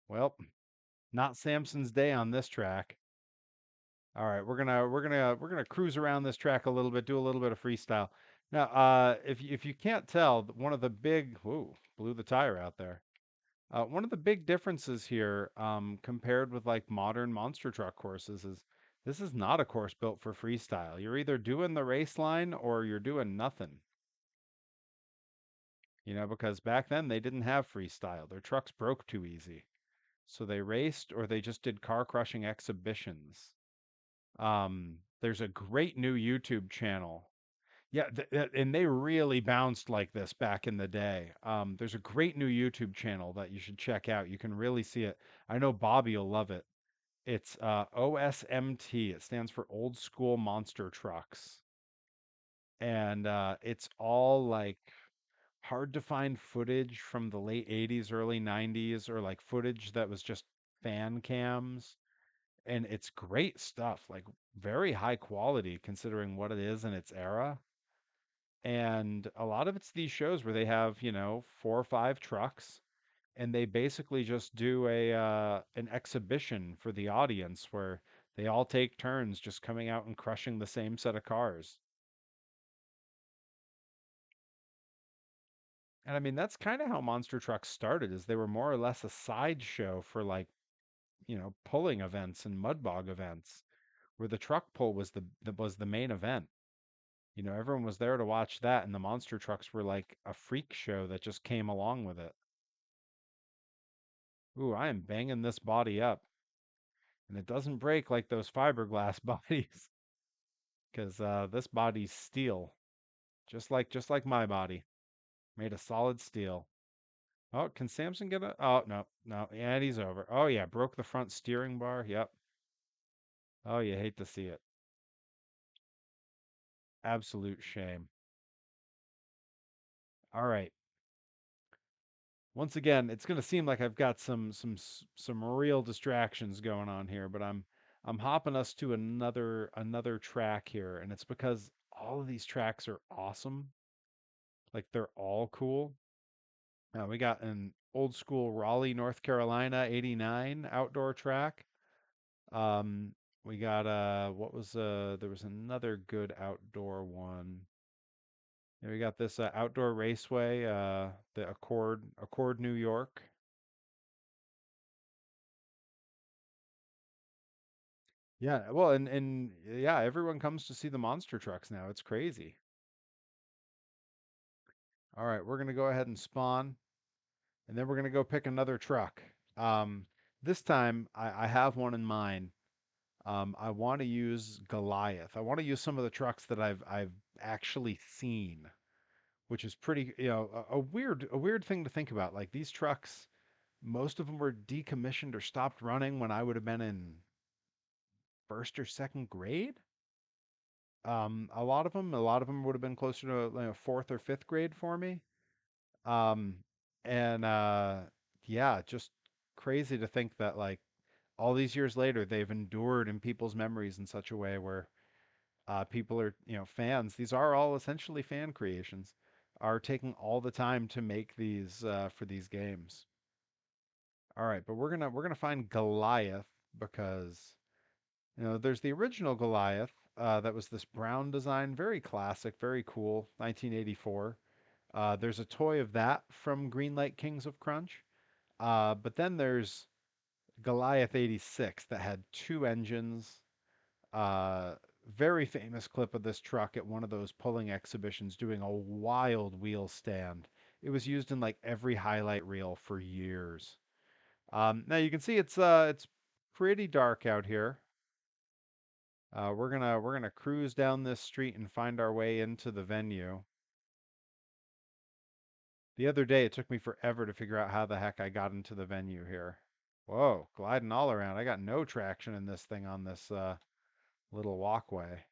[SPEAKER 1] Well, not Samson's day on this track. All right, we're gonna cruise around this track a little bit, do a little bit of freestyle. Now, if you can't tell, one of the big, whoa, blew the tire out there. One of the big differences here, compared with like modern monster truck courses, is this is not a course built for freestyle. You're either doing the race line or you're doing nothing. Because back then they didn't have freestyle. Their trucks broke too easy. So they raced or they just did car crushing exhibitions. There's a great new YouTube channel. Yeah, and they really bounced like this back in the day. There's a great new YouTube channel that you should check out. You can really see it. I know Bobby will love it. It's OSMT. It stands for Old School Monster Trucks. And it's all like hard to find footage from the late 80's, early 90's, or like footage that was just fan cams. And it's great stuff, like very high quality considering what it is in its era. And a lot of it's these shows where they have, 4 or 5 trucks, and they basically just do a an exhibition for the audience where they all take turns just coming out and crushing the same set of cars. And I mean, that's kind of how monster trucks started, is they were more or less a sideshow for like, pulling events and mud bog events, where the truck pull was the main event. Everyone was there to watch that, and the monster trucks were like a freak show that just came along with it. Ooh, I am banging this body up, and it doesn't break like those fiberglass bodies, because this body's steel, just like my body, made of solid steel. Oh, can Samson get a? Oh no, no, and he's over. Oh yeah, broke the front steering bar. Yep. Oh, you hate to see it. Absolute shame. All right. Once again, it's going to seem like I've got some real distractions going on here, but I'm hopping us to another track here, and it's because all of these tracks are awesome. Like they're all cool. We got an old school Raleigh, North Carolina 89 outdoor track. Um, we got what was there was another good outdoor one. Yeah, we got this outdoor raceway, the Accord, New York. Yeah, well, and yeah, everyone comes to see the monster trucks now. It's crazy. All right, we're gonna go ahead and spawn, and then we're gonna go pick another truck. Um, this time I have one in mind. I want to use Goliath. I want to use some of the trucks that I've actually seen, which is pretty, a weird thing to think about. Like these trucks, most of them were decommissioned or stopped running when I would have been in first or second grade. A lot of them would have been closer to fourth or fifth grade for me. Um, and yeah, just crazy to think that like all these years later, they've endured in people's memories in such a way where people are, fans. These are all essentially fan creations, are taking all the time to make these for these games. All right, but we're gonna find Goliath because there's the original Goliath that was this brown design, very classic, very cool, 1984. There's a toy of that from Greenlight Kings of Crunch. But then there's Goliath 86 that had 2 engines. Uh, Very famous clip of this truck at one of those pulling exhibitions doing a wild wheel stand. It was used in like every highlight reel for years. Now you can see it's pretty dark out here. We're gonna cruise down this street and find our way into the venue. The other day, it took me forever to figure out how the heck I got into the venue here. Whoa, gliding all around. I got no traction in this thing on this little walkway.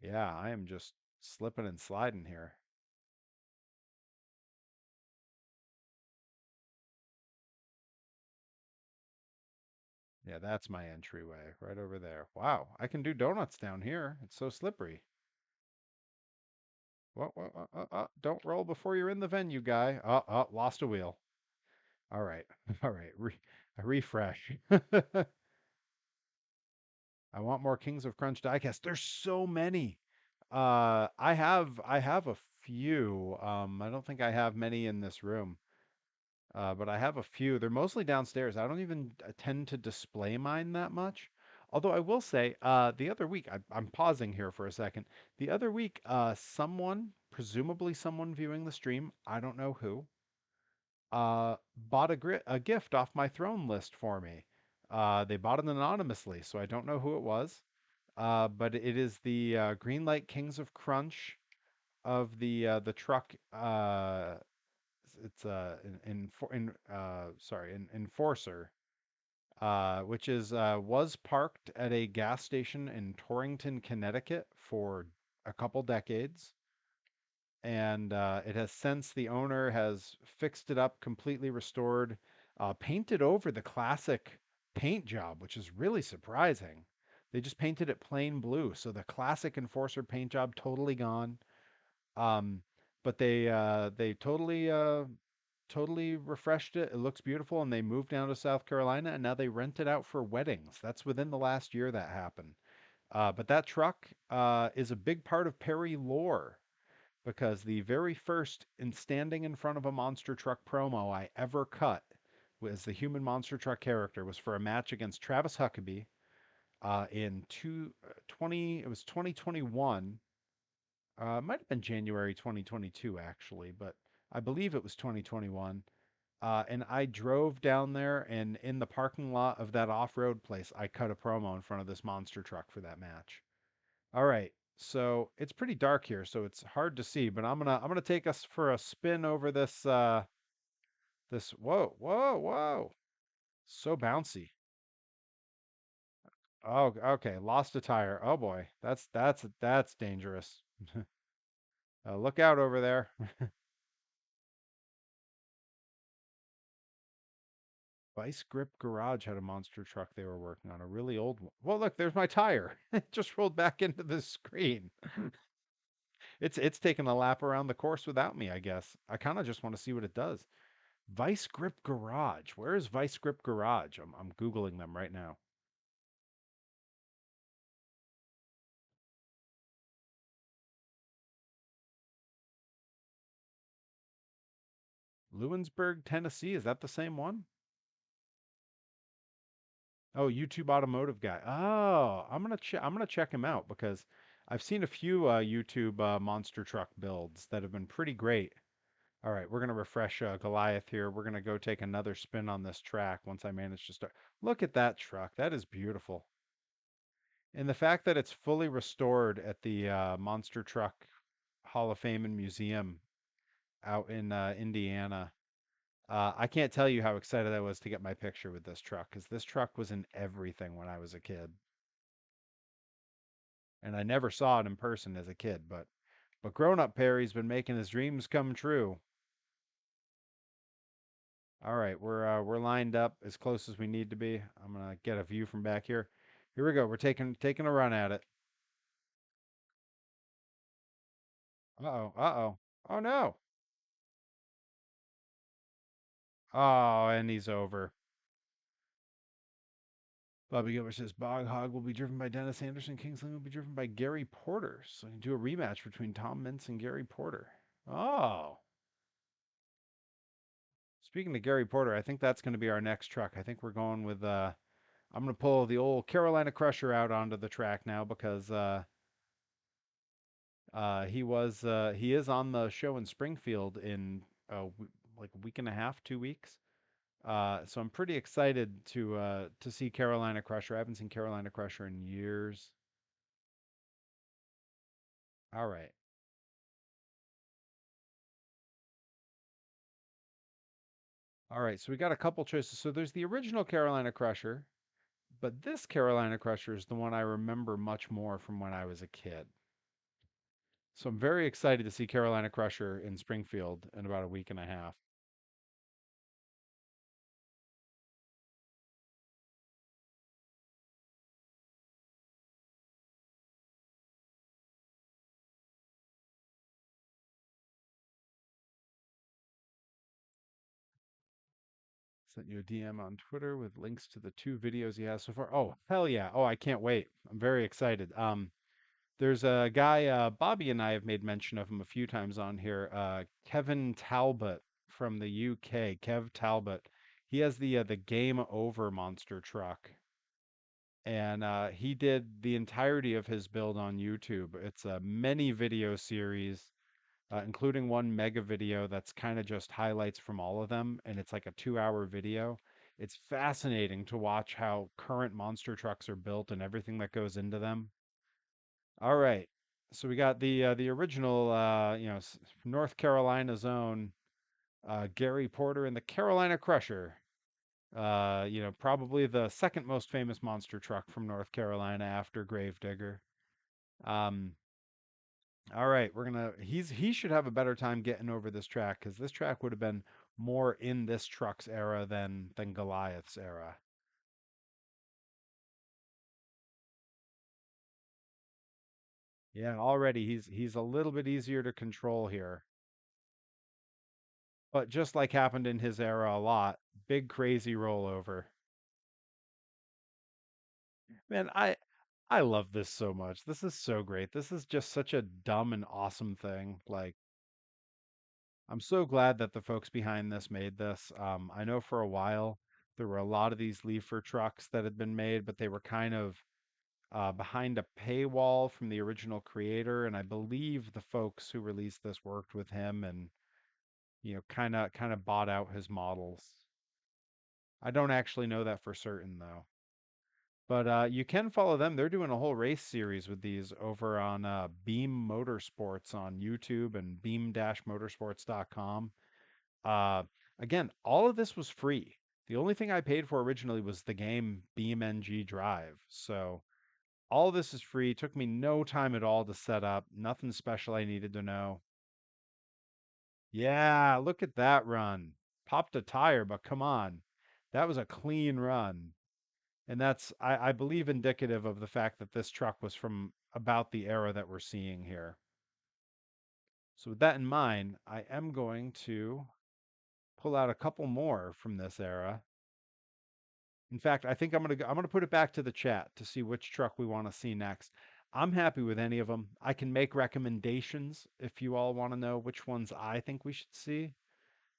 [SPEAKER 1] Yeah, I am just slipping and sliding here. Yeah, that's my entryway right over there. Wow, I can do donuts down here. It's so slippery. Don't roll before you're in the venue, guy. Oh, lost a wheel. All right. All right. A refresh. I want more Kings of Crunch diecast. There's so many. I have a few. I don't think I have many in this room. But I have a few. They're mostly downstairs. I don't even tend to display mine that much. Although I will say, the other week, I'm pausing here for a second. The other week, someone, presumably someone viewing the stream, I don't know who, bought a gift off my throne list for me. They bought it anonymously, so I don't know who it was. But it is the Greenlight Kings of Crunch of the truck. It's sorry, an enforcer, which is was parked at a gas station in Torrington, Connecticut for a couple decades, and it has since the owner has fixed it up, completely restored, painted over the classic paint job, which is really surprising. They just painted it plain blue, so the classic enforcer paint job totally gone. Um, but they totally refreshed it. It looks beautiful, and they moved down to South Carolina, and now they rent it out for weddings. That's within the last year that happened. But that truck is a big part of Perry lore because the very first in standing in front of a monster truck promo I ever cut was the human monster truck character was for a match against Travis Huckabee in 20 it was 2021. It might have been January 2022 actually, but I believe it was 2021. And I drove down there, and in the parking lot of that off-road place, I cut a promo in front of this monster truck for that match. All right, so it's pretty dark here, so it's hard to see, but I'm gonna take us for a spin over this. Whoa, whoa, whoa! So bouncy. Oh, okay, lost a tire. Oh boy, that's dangerous. Look out over there. Vice Grip Garage had a monster truck they were working on, a really old one. Well, look, there's my tire. It just rolled back into the screen. It's taking a lap around the course without me, I guess. I kind of just want to see what it does. Vice Grip Garage. Where is Vice Grip Garage? I'm Googling them right now. Lewisburg, Tennessee. Is that the same one? Oh, YouTube Automotive Guy. Oh, I'm gonna check him out because I've seen a few YouTube monster truck builds that have been pretty great. All right, we're gonna refresh Goliath here. We're gonna go take another spin on this track once I manage to start. Look at that truck. That is beautiful. And the fact that it's fully restored at the Monster Truck Hall of Fame and Museum out in Indiana. I can't tell you how excited I was to get my picture with this truck because this truck was in everything when I was a kid. And I never saw it in person as a kid, but grown up Perry's been making his dreams come true. All right, we're lined up as close as we need to be. I'm gonna get a view from back here. Here we go. We're taking a run at it. Uh-oh. Uh-oh. Oh no. Oh, and he's over. Bobby Gilbert says Bog Hog will be driven by Dennis Anderson. Kingsland will be driven by Gary Porter. So you can do a rematch between Tom Mintz and Gary Porter. Oh. Speaking of Gary Porter, I think that's going to be our next truck. I think we're going with I'm going to pull the old Carolina Crusher out onto the track now because he is on the show in Springfield in like a week and a half, 2 weeks. So I'm pretty excited to see Carolina Crusher. I haven't seen Carolina Crusher in years. All right. All right, so we got a couple choices. So there's the original Carolina Crusher, but this Carolina Crusher is the one I remember much more from when I was a kid. So I'm very excited to see Carolina Crusher in Springfield in about a week and a half. Sent you a DM on Twitter with links to the two videos he has so far. Oh, hell yeah. Oh, I can't wait. I'm very excited. There's a guy, Bobby and I have made mention of him a few times on here. Kevin Talbot from the UK. Kev Talbot. He has the Game Over monster truck, and he did the entirety of his build on YouTube. It's a many video series, including one mega video that's kind of just highlights from all of them, and it's like a 2 hour video. It's fascinating to watch how current monster trucks are built and everything that goes into them. All right. So we got the original North Carolina zone, Gary Porter and the Carolina Crusher. Probably the second most famous monster truck from North Carolina after Gravedigger. Um, all right, he should have a better time getting over this track because this track would have been more in this truck's era than Goliath's era. Yeah, already he's a little bit easier to control here. But just like happened in his era a lot, big crazy rollover. Man, I love this so much. This is so great. This is just such a dumb and awesome thing. Like I'm so glad that the folks behind this made this. I know for a while there were a lot of these leafer trucks that had been made, but they were kind of behind a paywall from the original creator, and I believe the folks who released this worked with him and kind of bought out his models. I don't actually know that for certain though. But you can follow them. They're doing a whole race series with these over on Beam-Motorsports on YouTube and beam-motorsports.com. Uh, Again, all of this was free. The only thing I paid for originally was the game BeamNG Drive. So all this is free. Took me no time at all to set up. Nothing special I needed to know. Yeah, look at that run. Popped a tire, but come on. That was a clean run. And that's, I believe, indicative of the fact that this truck was from about the era that we're seeing here. So with that in mind, I am going to pull out a couple more from this era. In fact, I think I'm gonna put it back to the chat to see which truck we want to see next. I'm happy with any of them. I can make recommendations if you all want to know which ones I think we should see.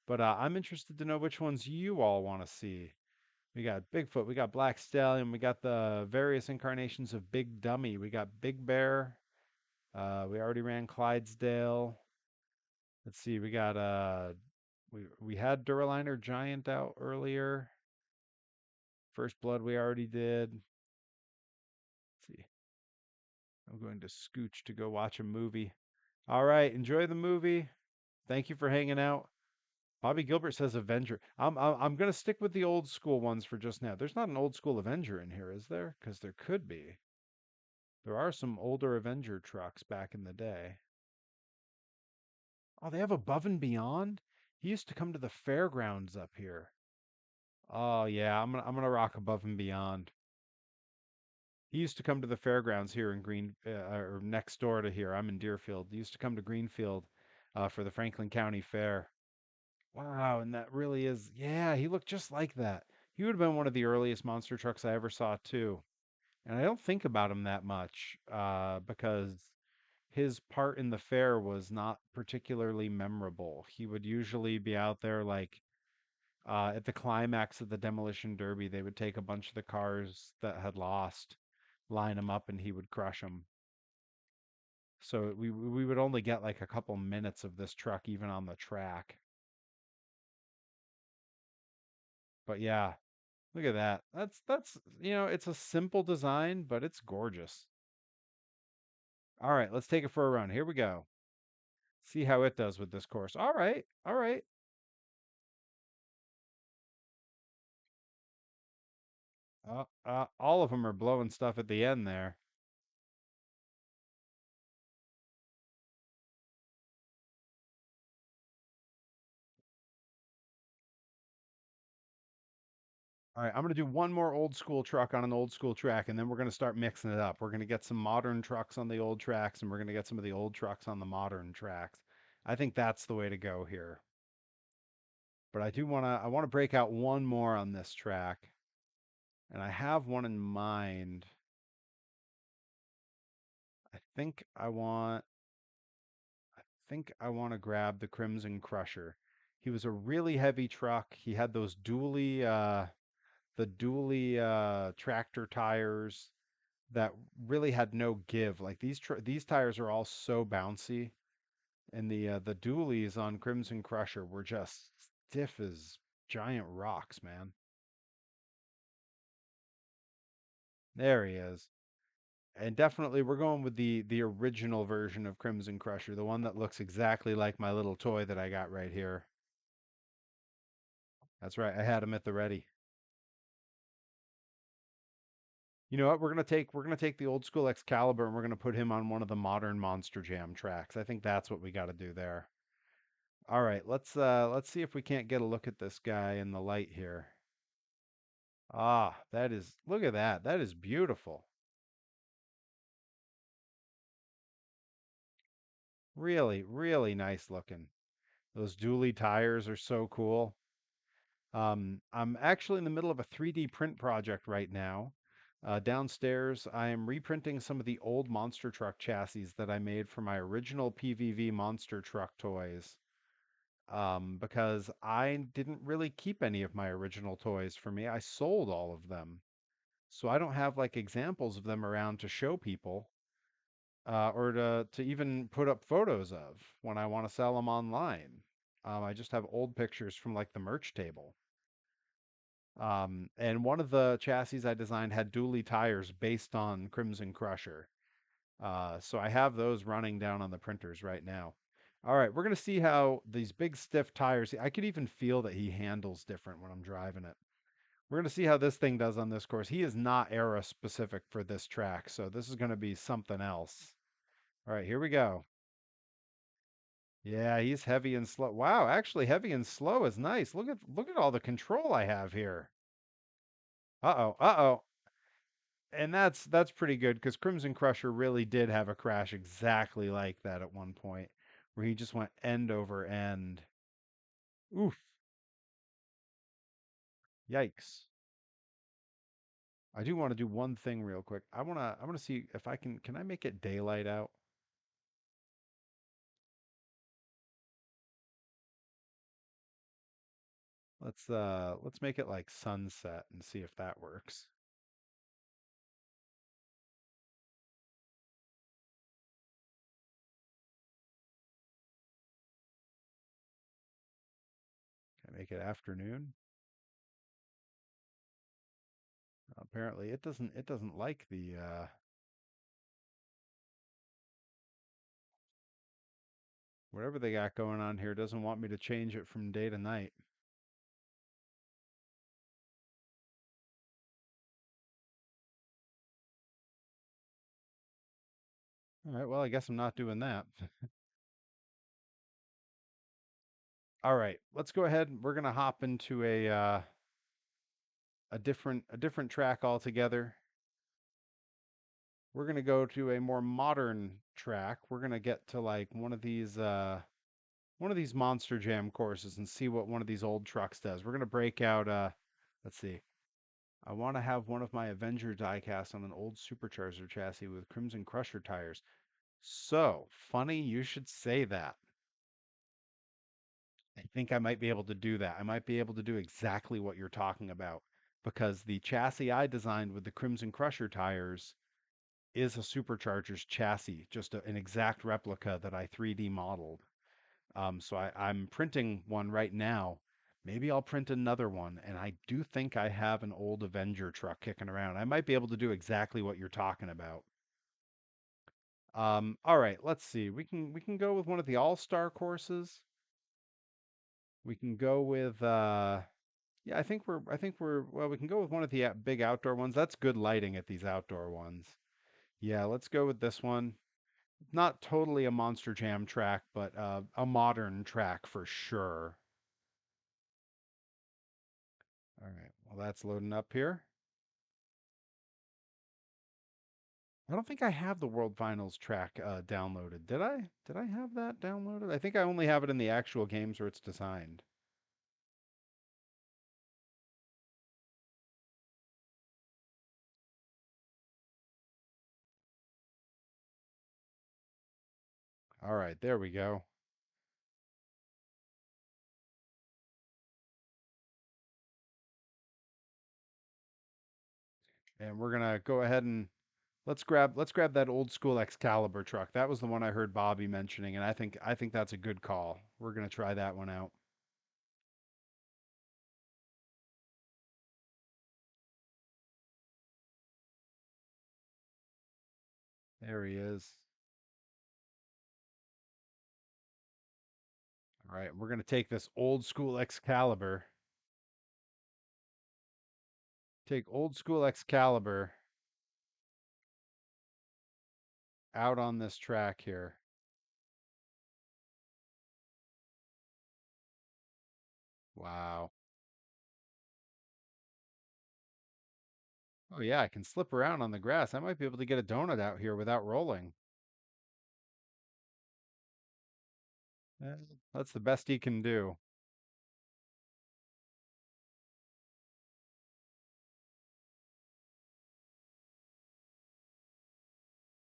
[SPEAKER 1] But I'm interested to know which ones you all want to see. We got Bigfoot, we got Black Stallion, we got the various incarnations of Big Dummy, we got Big Bear. We already ran Clydesdale. Let's see, we got we had Duraliner Giant out earlier. First Blood we already did. Let's see. I'm going to scooch to go watch a movie. All right, enjoy the movie. Thank you for hanging out. Bobby Gilbert says Avenger. I'm gonna stick with the old school ones for just now. There's not an old school Avenger in here, is there? Because there could be. There are some older Avenger trucks back in the day. Oh, they have Above and Beyond? He used to come to the fairgrounds up here. Oh yeah, I'm gonna rock Above and Beyond. He used to come to the fairgrounds here in or next door to here. I'm in Deerfield. He used to come to Greenfield for the Franklin County Fair. Wow, and that really is, yeah, he looked just like that. He would have been one of the earliest monster trucks I ever saw too. And I don't think about him that much because his part in the fair was not particularly memorable. He would usually be out there like at the climax of the Demolition Derby, they would take a bunch of the cars that had lost, line them up, and he would crush them. So we would only get like a couple minutes of this truck even on the track. But yeah, look at that. It's a simple design, but it's gorgeous. All right, let's take it for a run. Here we go. See how it does with this course. All right, all right. All of them are blowing stuff at the end there. All right, I'm going to do one more old school truck on an old school track, and then we're going to start mixing it up. We're going to get some modern trucks on the old tracks, and we're going to get some of the old trucks on the modern tracks. I think that's the way to go here. But I wanna break out one more on this track, and I have one in mind. I think I want I think I want to grab the Crimson Crusher. He was a really heavy truck. He had those dually tractor tires that really had no give. Like these tires are all so bouncy, and the dualies on Crimson Crusher were just stiff as giant rocks, man. There he is. And definitely we're going with the original version of Crimson Crusher, the one that looks exactly like my little toy that I got right here. That's right. I had him at the ready. You know what? We're gonna take the old school Excalibur and we're gonna put him on one of the modern Monster Jam tracks. I think that's what we got to do there. All right, let's see if we can't get a look at this guy in the light here. Ah, that is look at that. That is beautiful. Really, really nice looking. Those dually tires are so cool. I'm actually in the middle of a 3D print project right now. Downstairs, I am reprinting some of the old monster truck chassis that I made for my original PVV monster truck toys. Because I didn't really keep any of my original toys for me. I sold all of them. So I don't have like examples of them around to show people, or to even put up photos of when I want to sell them online. I just have old pictures from like the merch table. And one of the chassis I designed had dually tires based on Crimson Crusher. So I have those running down on the printers right now. All right, we're gonna see how these big stiff tires. I could even feel that he handles different when I'm driving it. We're gonna see how this thing does on this course. He is not era specific for this track, so this is gonna be something else. All right, here we go. Yeah, he's heavy and slow. Wow, actually heavy and slow is nice. Look at all the control I have here. Uh-oh, uh-oh. And that's pretty good because Crimson Crusher really did have a crash exactly like that at one point, where he just went end over end. Oof, yikes. I do want to do one thing real quick. I wanna see if can I make it daylight out? Let's make it like sunset and see if that works. Can I make it afternoon? Apparently it doesn't like the whatever they got going on here doesn't want me to change it from day to night. All right, well, I guess I'm not doing that. All right, let's go ahead. We're gonna hop into a different track altogether. We're gonna go to a more modern track. We're gonna get to like one of these Monster Jam courses and see what one of these old trucks does. We're gonna break out let's see. I want to have one of my Avenger diecast on an old supercharger chassis with Crimson Crusher tires. So, funny you should say that. I think I might be able to do that. I might be able to do exactly what you're talking about because the chassis I designed with the Crimson Crusher tires is a supercharger's chassis, just an exact replica that I 3D modeled. So I'm printing one right now. Maybe I'll print another one, and I do think I have an old Avenger truck kicking around. I might be able to do exactly what you're talking about. All right, let's see. We can go with one of the All-Star courses. We can go with yeah, I think we're well, we can go with one of the big outdoor ones. That's good lighting at these outdoor ones. Yeah, let's go with this one. Not totally a Monster Jam track, but a modern track for sure. All right, well, that's loading up here. I don't think I have the World Finals track downloaded. Did I? Did I have that downloaded? I think I only have it in the actual games where it's designed. All right, there we go. And we're gonna go ahead and let's grab that old school Excalibur truck. That was the one I heard Bobby mentioning, and I think that's a good call. We're gonna try that one out. There he is. All right, we're gonna take this old school Excalibur. Take old school Excalibur out on this track here. Wow. Oh yeah, I can slip around on the grass. I might be able to get a donut out here without rolling. Eh, That's the best he can do.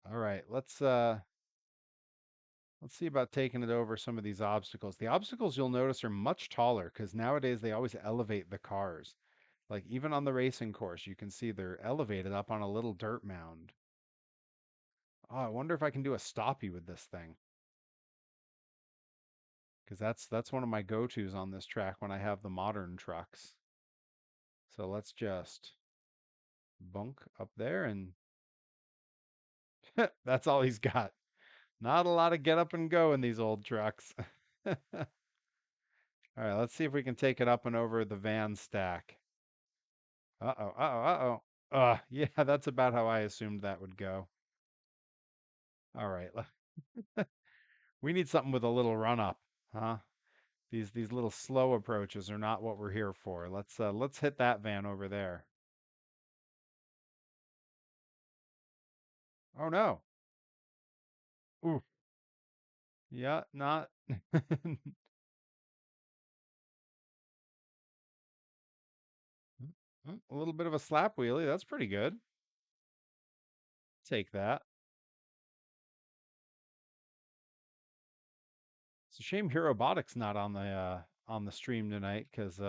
[SPEAKER 1] All right, let's see about taking it over some of these obstacles. The obstacles you'll notice are much taller because nowadays they always elevate the cars. Like even on the racing course, you can see they're elevated up on a little dirt mound. Oh, I wonder if I can do a stoppie with this thing because that's one of my go-tos on this track when I have the modern trucks. So let's just bunk up there and that's all he's got. Not a lot of get up and go in these old trucks. All right, let's see if we can take it up and over the van stack. Uh-oh, uh-oh, uh-oh. Yeah, that's about how I assumed that would go. All right. We need something with a little run up, huh? These little slow approaches are not what we're here for. Let's hit that van over there. Oh no. Ooh. Yeah, not a little bit of a slap wheelie. That's pretty good. Take that. It's a shame Herobotic's not on the stream tonight because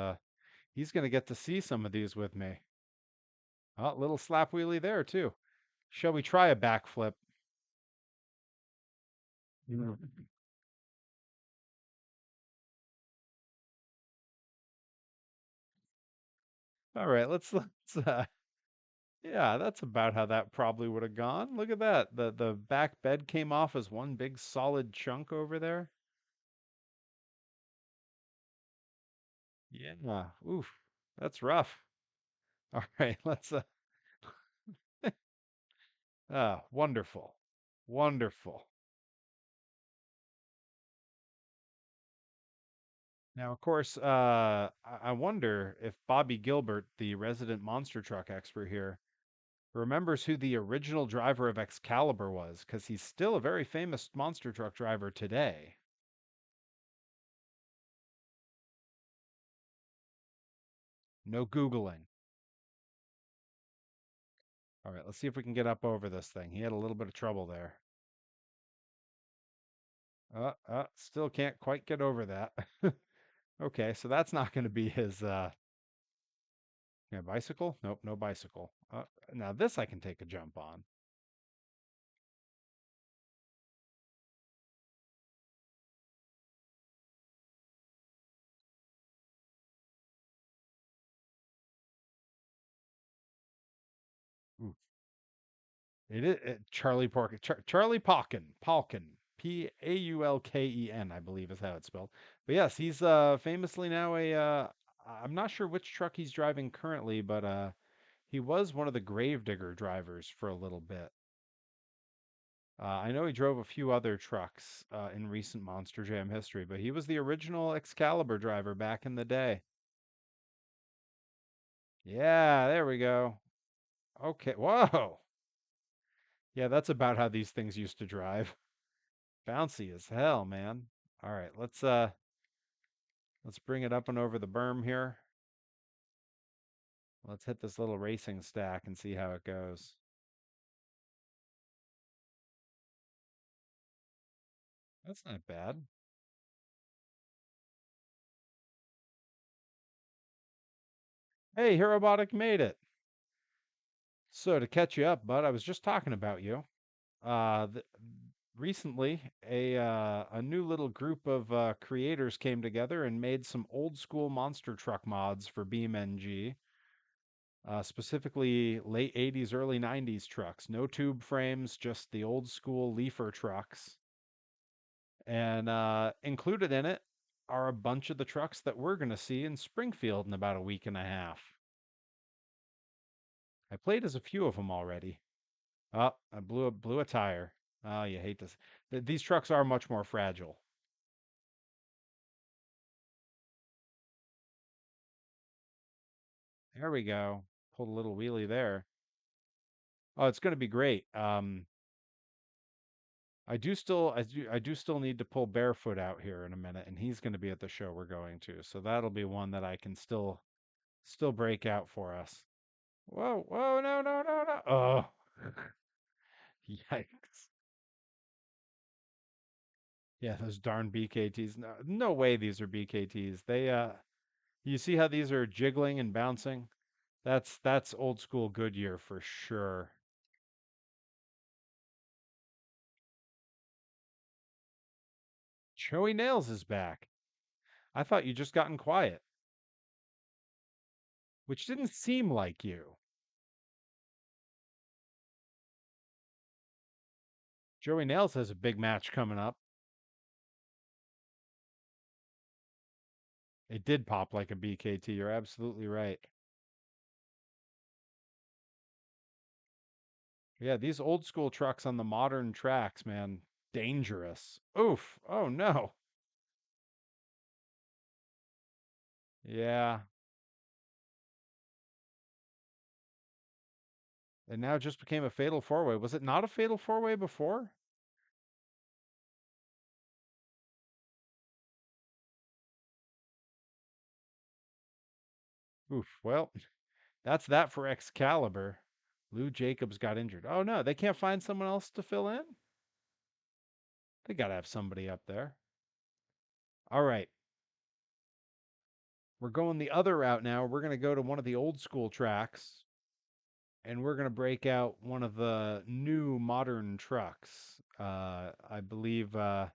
[SPEAKER 1] he's gonna get to see some of these with me. Oh, little slap wheelie there too. Shall we try a backflip? Mm. All right, let's yeah, that's about how that probably would have gone. Look at that. The back bed came off as one big solid chunk over there. Yeah. Oof. That's rough. All right, let's wonderful. Wonderful. Now, of course, I wonder if Bobby Gilbert, the resident monster truck expert here, remembers who the original driver of Excalibur was, because he's still a very famous monster truck driver today. No Googling. All right, let's see if we can get up over this thing. He had a little bit of trouble there. Still can't quite get over that. Okay, so that's not going to be his yeah, bicycle? Nope, no bicycle. Now this I can take a jump on. Ooh, Charlie Porken, Charlie Palkin, Paulken, I believe is how it's spelled. But yes, he's famously now a I'm not sure which truck he's driving currently, but he was one of the Gravedigger drivers for a little bit. I know he drove a few other trucks in recent Monster Jam history, but he was the original Excalibur driver back in the day. Yeah, there we go. Okay, whoa. Yeah, that's about how these things used to drive. Bouncy as hell, man. All right, let's bring it up and over the berm here. Let's hit this little racing stack and see how it goes. That's not bad. Hey, Herobotic made it. So to catch you up, bud, I was just talking about you. The, recently, a new little group of creators came together and made some old school monster truck mods for BeamNG, specifically late 80's, early 90's trucks. No tube frames, just the old school leafer trucks. And included in it are a bunch of the trucks that we're going to see in Springfield in about a week and a half. I played as a few of them already. Oh, I blew a tire. Oh, you hate this. These trucks are much more fragile. There we go. Pulled a little wheelie there. Oh, it's going to be great. I do still need to pull Barefoot out here in a minute, and he's going to be at the show we're going to. So that'll be one that I can still break out for us. Whoa, whoa, no, no, no, no. Oh, yikes. Yeah, those darn BKTs. No, no way these are BKTs. You see how these are jiggling and bouncing? That's old school Goodyear for sure. Joey Nails is back. I thought you just gotten quiet, which didn't seem like you. Joey Nails has a big match coming up. It did pop like a BKT. You're absolutely right. Yeah, these old school trucks on the modern tracks, man, dangerous. Oof. Oh no. Yeah. And now it just became a fatal four way. Was it not a fatal four way before? Oof. Well, that's that for Excalibur. Lou Jacobs got injured. Oh no, they can't find someone else to fill in? They gotta have somebody up there. All right. We're going the other route now. We're gonna go to one of the old school tracks and we're gonna break out one of the new modern trucks. I believe the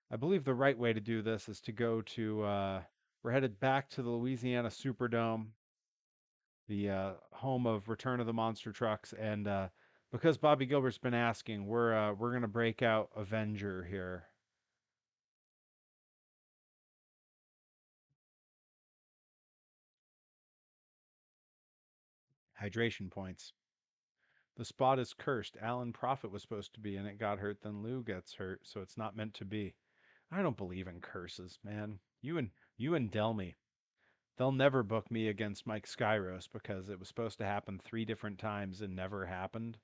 [SPEAKER 1] right way to do this is to go to we're headed back to the Louisiana Superdome, the home of Return of the Monster Trucks, and because Bobby Gilbert's been asking, we're gonna break out Avenger here. Hydration points. The spot is cursed. Alan Prophet was supposed to be in it, got hurt, then Lou gets hurt, so it's not meant to be. I don't believe in curses, man. You and Delmy. They'll never book me against Mike Skyros because it was supposed to happen 3 different times and never happened.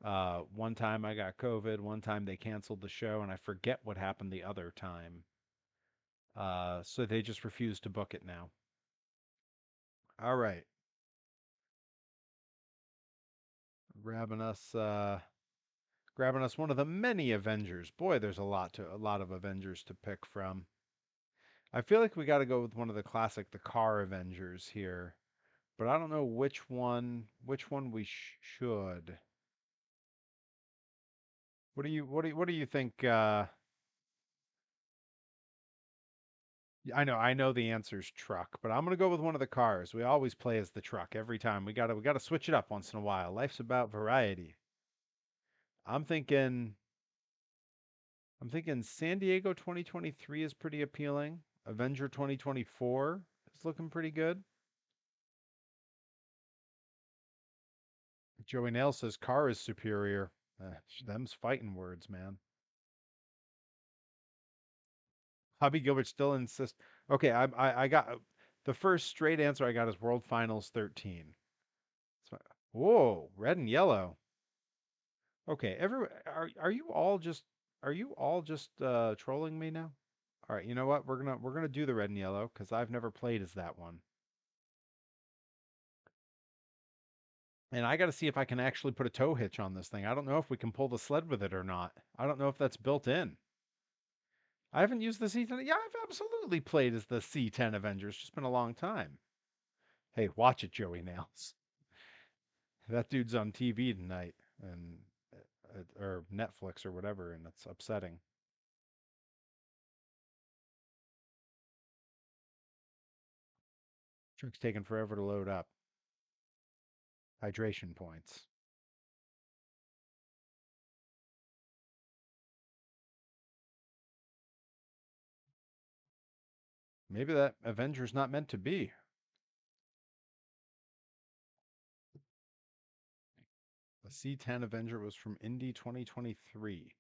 [SPEAKER 1] One time I got COVID, one time they canceled the show, and I forget what happened the other time. So they just refuse to book it now. All right, grabbing us, grabbing us one of the many Avengers. Boy, there's a lot of Avengers to pick from. I feel like we got to go with one of the classic, the car Avengers here, but I don't know which one we should. What do you think? I know the answer's truck, but I'm gonna go with one of the cars. We always play as the truck every time. We gotta switch it up once in a while. Life's about variety. I'm thinking I'm thinking San Diego 2023 is pretty appealing. Avenger 2024 is looking pretty good. Joey Nail says car is superior. Them's fighting words, man. Hobby Gilbert still insists. Okay, I got the first straight answer I got is World Finals 13. So, whoa, red and yellow. Okay, are you all just trolling me now? All right, you know what? We're gonna do the red and yellow because I've never played as that one, and I got to see if I can actually put a tow hitch on this thing. I don't know if we can pull the sled with it or not. I don't know if that's built in. I haven't used the C10. Yeah, I've absolutely played as the C10 Avenger. It's just been a long time. Hey, watch it, Joey Nails. That dude's on TV tonight and or Netflix or whatever, and it's upsetting. Truck's taking forever to load up. Hydration points. Maybe that Avenger's not meant to be. The C10 Avenger was from Indy 2023.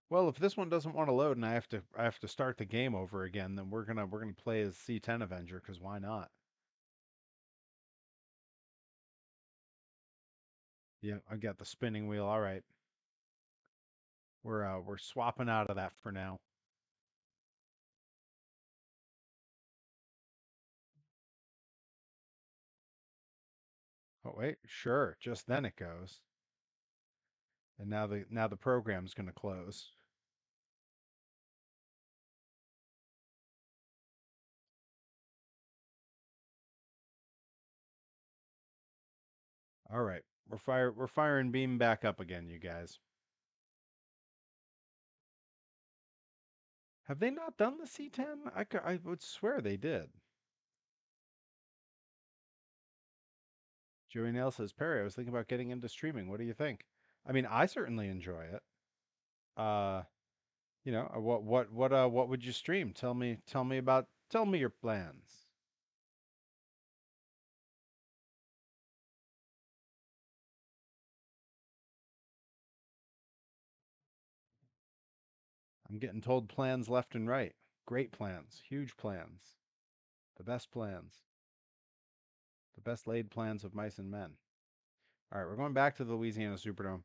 [SPEAKER 1] Well, if this one doesn't want to load and I have to start the game over again, then we're gonna play as C10 Avenger because why not? Yeah, I got the spinning wheel. All right, we're swapping out of that for now. Oh wait, sure. Just then it goes, and now the program's gonna close. All right, we're firing beam back up again, you guys. Have they not done the C10? I would swear they did. Joey Nail says, Perry, I was thinking about getting into streaming. What do you think? I mean, I certainly enjoy it. Uh, what would you stream? Tell me your plans. I'm getting told plans left and right. Great plans, huge plans, the best plans, the best laid plans of mice and men. All right, we're going back to the Louisiana Superdome.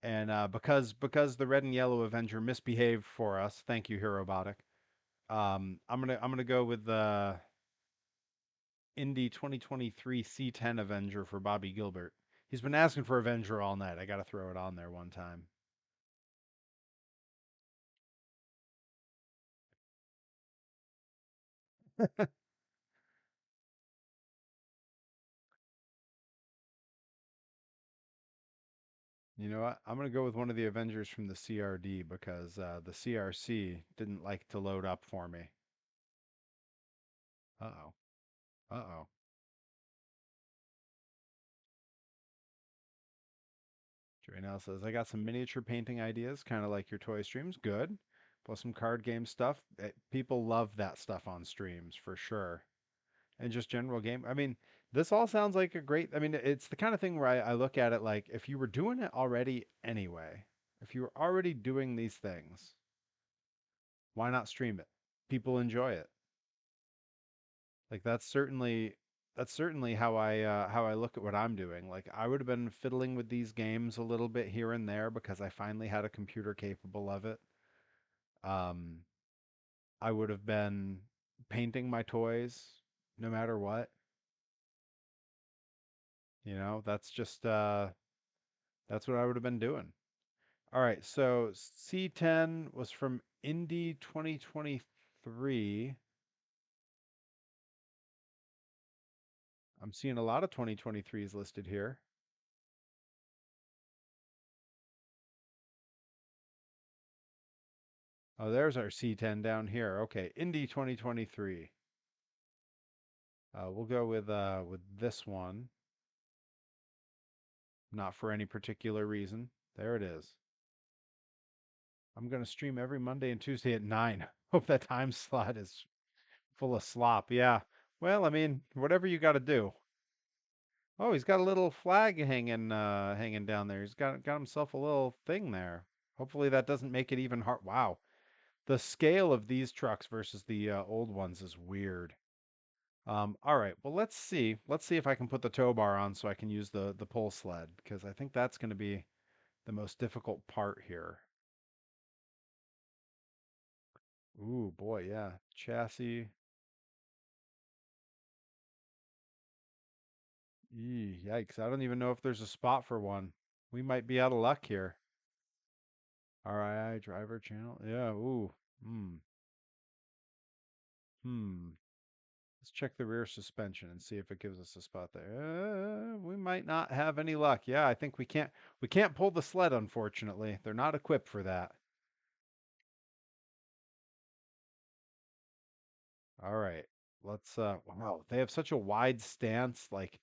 [SPEAKER 1] And because the red and yellow Avenger misbehaved for us, thank you, Herobotic. I'm gonna go with the Indy 2023 C10 Avenger for Bobby Gilbert. He's been asking for Avenger all night. I got to throw it on there one time. You know what? I'm gonna go with one of the Avengers from the CRD because the CRC didn't like to load up for me. Uh oh. Uh oh. Joey now says I got some miniature painting ideas, kind of like your toy streams. Good. Plus some card game stuff. People love that stuff on streams for sure. And just general game. I mean, this all sounds like a great. I mean, it's the kind of thing where I look at it like if you were doing it already anyway, if you were already doing these things, why not stream it? People enjoy it. Like that's certainly how I look at what I'm doing. Like I would have been fiddling with these games a little bit here and there because I finally had a computer capable of it. Um, I would have been painting my toys no matter what. That's just that's what I would have been doing. All right, so C10 was from Indy 2023. I'm seeing a lot of 2023s listed here. Oh, there's our C10 down here. Okay, Indy 2023. We'll go with this one, not for any particular reason. There it is. I'm gonna stream every Monday and Tuesday at 9. Hope that time slot is full of slop. Yeah. Well, I mean, whatever you got to do. Oh, he's got a little flag hanging down there. He's got himself a little thing there. Hopefully that doesn't make it even hard. Wow. The scale of these trucks versus the old ones is weird. All right. Well, let's see. Let's see if I can put the tow bar on so I can use the pull sled because I think that's going to be the most difficult part here. Ooh, boy, yeah. Chassis. Yikes. I don't even know if there's a spot for one. We might be out of luck here. RII driver channel. Yeah. Ooh. Hmm. Hmm. Let's check the rear suspension and see if it gives us a spot there. We might not have any luck. Yeah, I think we can't pull the sled, unfortunately. They're not equipped for that. All right. Let's wow, they have such a wide stance, like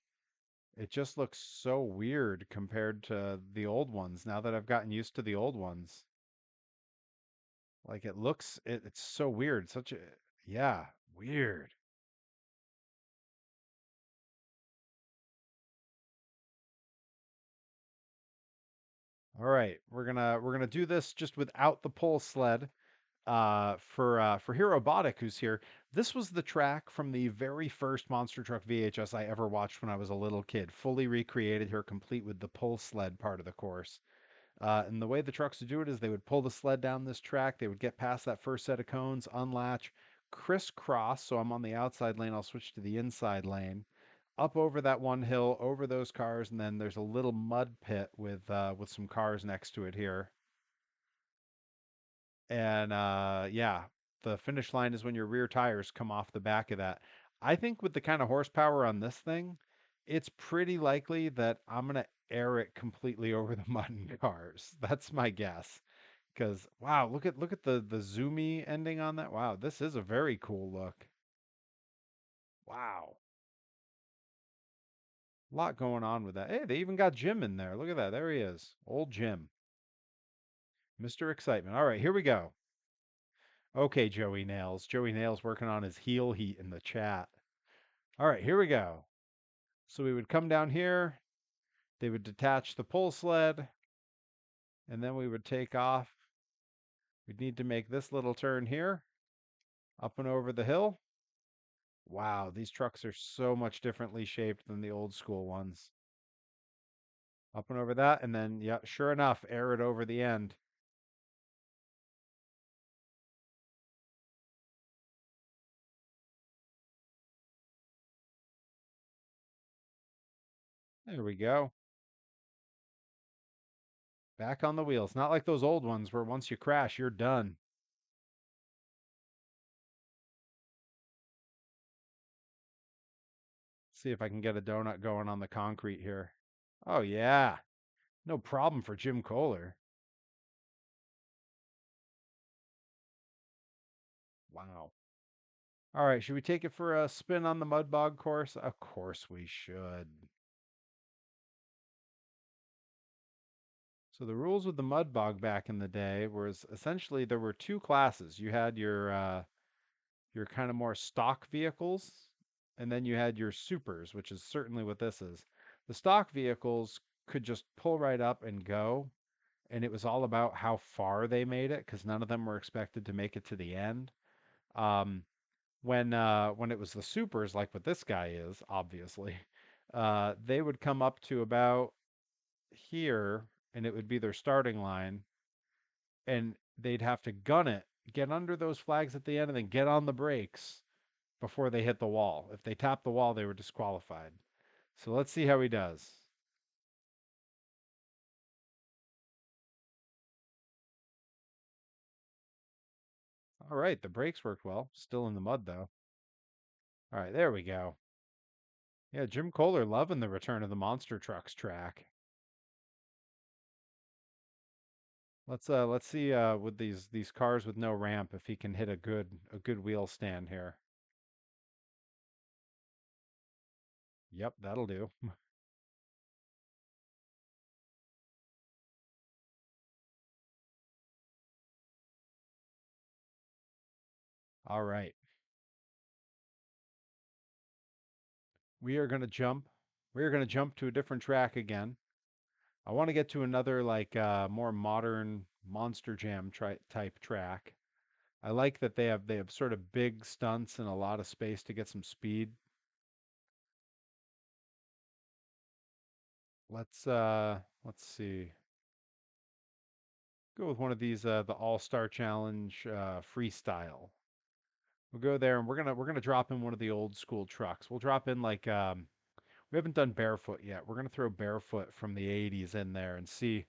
[SPEAKER 1] it just looks so weird compared to the old ones now that I've gotten used to the old ones. Like it's so weird. Such a yeah, weird. All right, we're gonna do this just without the pull sled. For Hero Robotic, who's here. This was the track from the very first Monster Truck VHS I ever watched when I was a little kid, fully recreated here, complete with the pull sled part of the course. And the way the trucks would do it is they would pull the sled down this track. They would get past that first set of cones, unlatch, crisscross. So I'm on the outside lane. I'll switch to the inside lane, up over that one hill, over those cars, and then there's a little mud pit with some cars next to it here. And yeah, the finish line is when your rear tires come off the back of that. I think with the kind of horsepower on this thing, it's pretty likely that I'm gonna air it completely over the mud and cars. That's my guess. Because wow, look at the zoomy ending on that. Wow, this is a very cool look. Wow, a lot going on with that. Hey, they even got Jim in there. Look at that. There he is, old Jim, Mr. Excitement. All right, here we go. Okay, Joey Nails. Joey Nails working on his heel heat in the chat. All right, here we go. So we would come down here, they would detach the pull sled, and then we would take off. We'd need to make this little turn here, up and over the hill. Wow, these trucks are so much differently shaped than the old school ones. Up and over that, and then, yeah, sure enough, air it over the end. There we go. Back on the wheels. Not like those old ones where once you crash, you're done. See if I can get a donut going on the concrete here. Oh, yeah. No problem for Jim Kohler. Wow. All right, should we take it for a spin on the mud bog course? Of course we should. So the rules with the mud bog back in the day was essentially there were two classes. You had your kind of more stock vehicles, and then you had your supers, which is certainly what this is. The stock vehicles could just pull right up and go, and it was all about how far they made it because none of them were expected to make it to the end. Um, when it was the supers, like what this guy is, obviously, they would come up to about here, and it would be their starting line, and they'd have to gun it, get under those flags at the end, and then get on the brakes before they hit the wall. If they tapped the wall, they were disqualified. So let's see how he does. All right, the brakes worked well. Still in the mud though. All right, there we go. Yeah, Jim Kohler loving the return of the monster trucks track. Let's see with these cars with no ramp if he can hit a good wheel stand here. Yep, that'll do. All right. We are gonna jump. We are gonna jump to a different track again. I want to get to another like more modern Monster Jam type track. I like that they have sort of big stunts and a lot of space to get some speed. Let's see. Go with one of these the All-Star Challenge freestyle. We'll go there and we're gonna drop in one of the old school trucks. We'll drop in like we haven't done barefoot yet. We're gonna throw barefoot from the 80's in there and see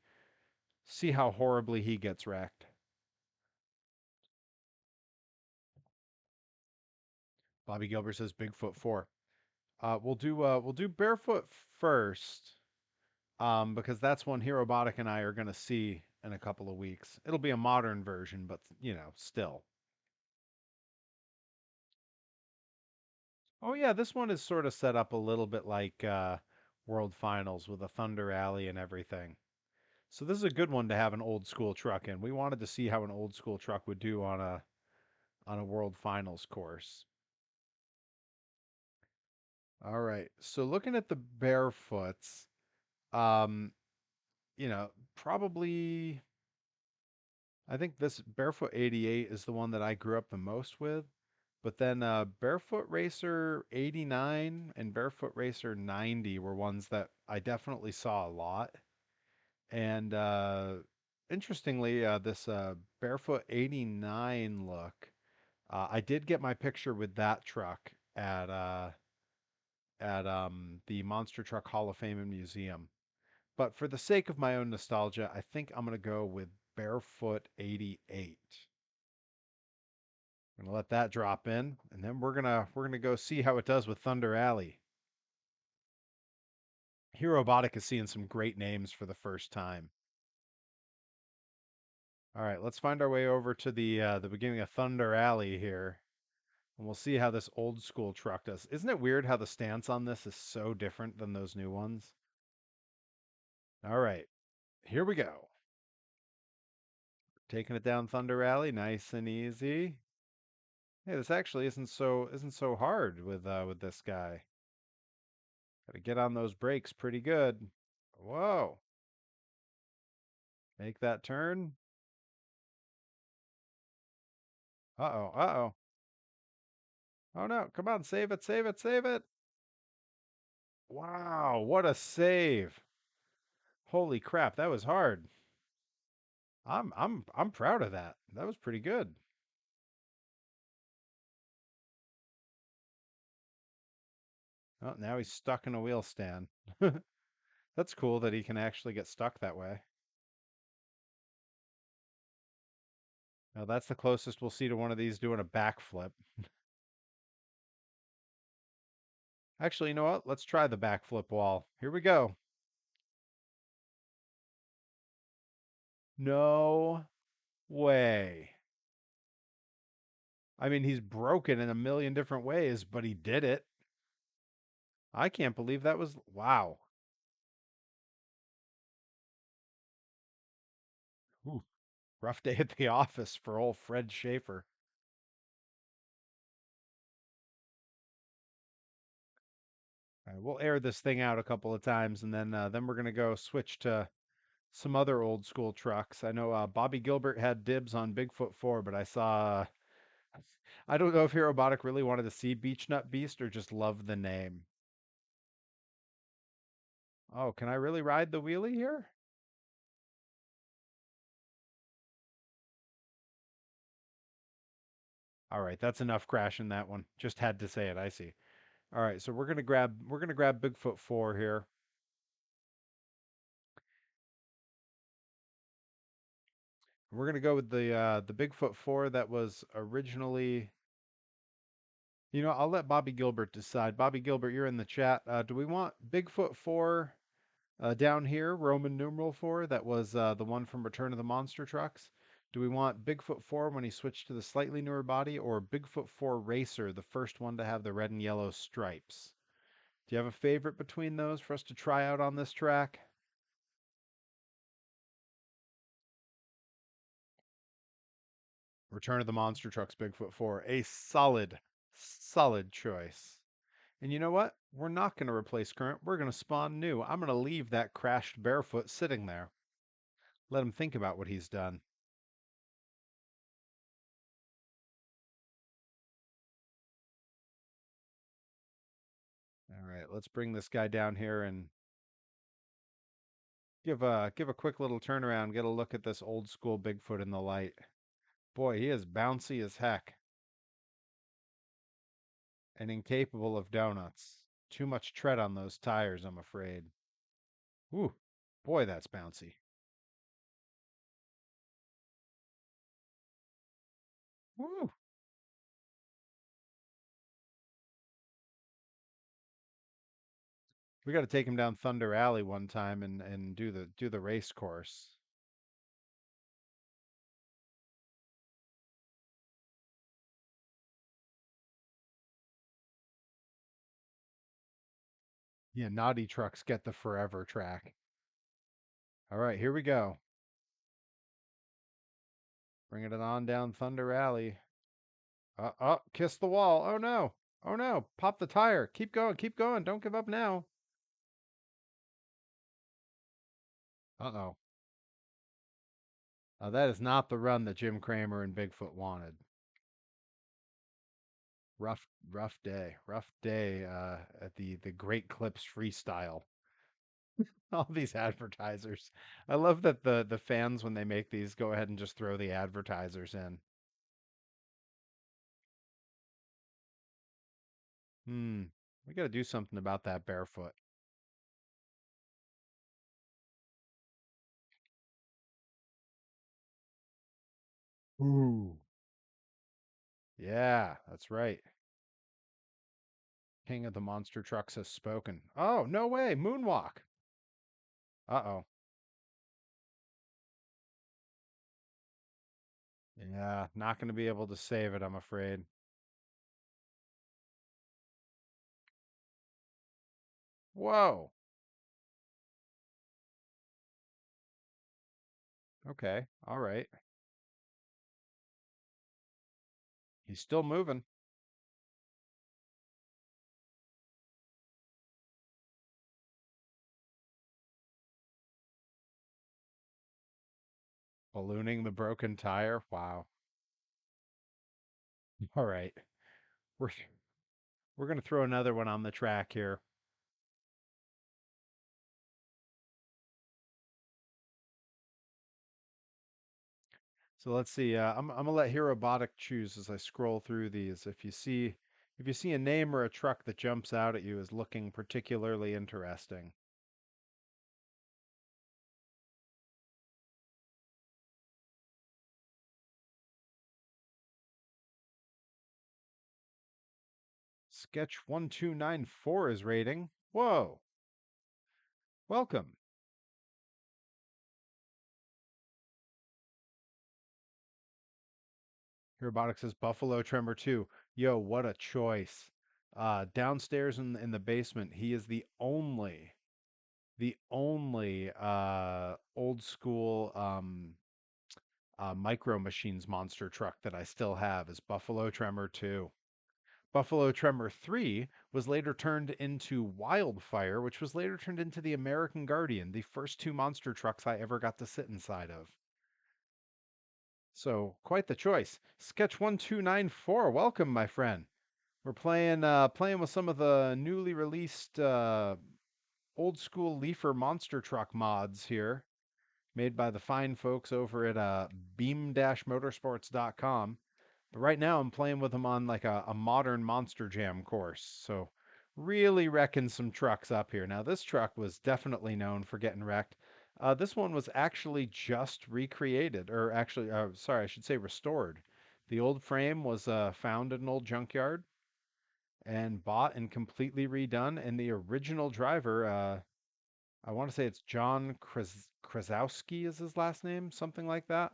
[SPEAKER 1] See how horribly he gets wrecked. Bobby Gilbert says Bigfoot 4. We'll do Barefoot first, because that's one Herobotic and I are gonna see in a couple of weeks. It'll be a modern version, but still. Oh yeah, this one is sort of set up a little bit like World Finals with a Thunder Alley and everything. So this is a good one to have an old school truck in. We wanted to see how an old school truck would do on a World Finals course. All right. So looking at the barefoots, um, probably I think this Barefoot 88 is the one that I grew up the most with. But then Barefoot Racer 89 and Barefoot Racer 90 were ones that I definitely saw a lot. And interestingly, this Barefoot 89 look, I did get my picture with that truck at the Monster Truck Hall of Fame and Museum. But for the sake of my own nostalgia, I think I'm gonna go with Barefoot 88. I'm gonna let that drop in, and then we're gonna go see how it does with Thunder Alley. Hero Robotic is seeing some great names for the first time. All right, let's find our way over to the beginning of Thunder Alley here, and we'll see how this old school truck does. Isn't it weird how the stance on this is so different than those new ones? All right, here we go. Taking it down Thunder Alley, nice and easy. Hey, this actually isn't so hard with this guy. Got to get on those brakes pretty good. Whoa. Make that turn. Uh-oh, uh-oh. Oh no, come on, save it, save it, save it. Wow, what a save. Holy crap, that was hard. I'm proud of that. That was pretty good. Oh, now he's stuck in a wheel stand. That's cool that he can actually get stuck that way. Now that's the closest we'll see to one of these doing a backflip. Actually, you know what? Let's try the backflip wall. Here we go. No way. I mean, he's broken in a million different ways, but he did it. I can't believe that was wow. Ooh, rough day at the office for old Fred Schaefer. All right, we'll air this thing out a couple of times, and then we're gonna go switch to some other old school trucks. I know Bobby Gilbert had dibs on Bigfoot 4, but I saw. I don't know if Herobotic really wanted to see Beach Nut Beast or just loved the name. Oh, can I really ride the wheelie here? All right, that's enough crashing that one. Just had to say it. I see. All right, so we're gonna grab Bigfoot 4 here. We're gonna go with the Bigfoot 4 that was originally. I'll let Bobby Gilbert decide. Bobby Gilbert, you're in the chat. Do we want Bigfoot 4 down here, Roman numeral 4? That was the one from Return of the Monster Trucks. Do we want Bigfoot 4 when he switched to the slightly newer body, or Bigfoot 4 Racer, the first one to have the red and yellow stripes? Do you have a favorite between those for us to try out on this track? Return of the Monster Trucks Bigfoot 4. A solid, solid choice. And you know what? We're not going to replace current. We're going to spawn new. I'm going to leave that crashed barefoot sitting there. Let him think about what he's done. All right, let's bring this guy down here and give a quick little turnaround. Get a look at this old school Bigfoot in the light. Boy, he is bouncy as heck and incapable of donuts. Too much tread on those tires, I'm afraid. Ooh, boy, that's bouncy. Woo. We got to take him down Thunder Alley one time and do the race course. Yeah, naughty trucks get the forever track. All right, here we go. Bringing it on down Thunder Alley. Kiss the wall. Oh no. Oh no. Pop the tire. Keep going. Keep going. Don't give up now. Uh-oh. That is not the run that Jim Cramer and Bigfoot wanted. Rough day. Rough day at the Great Clips Freestyle. All these advertisers. I love that the fans when they make these go ahead and just throw the advertisers in. Hmm. We got to do something about that barefoot. Ooh. Yeah, that's right. King of the monster trucks has spoken. Oh, no way. Moonwalk. Uh-oh. Yeah, not going to be able to save it, I'm afraid. Whoa. Okay. All right. He's still moving. Ballooning the broken tire. Wow. All right. We're we're going to throw another one on the track here. So let's see. I'm gonna let Herobotic choose as I scroll through these. If you see a name or a truck that jumps out at you as looking particularly interesting. Sketch 1294 is rating. Whoa. Welcome. Herobotic says Buffalo Tremor 2. Yo, what a choice. Downstairs in the basement, he is the only old school Micro Machines monster truck that I still have is Buffalo Tremor 2. Buffalo Tremor 3 was later turned into Wildfire, which was later turned into the American Guardian, the first two monster trucks I ever got to sit inside of. So, quite the choice. Sketch 1294, welcome, my friend. We're playing with some of the newly released old school Leafer monster truck mods here, made by the fine folks over at beam-motorsports.com. But right now I'm playing with them on like a modern Monster Jam course. So really wrecking some trucks up here. Now this truck was definitely known for getting wrecked. This one was actually just recreated, or actually, sorry, I should say restored. The old frame was found in an old junkyard and bought and completely redone. And the original driver, I want to say it's John Krasowski is his last name, something like that.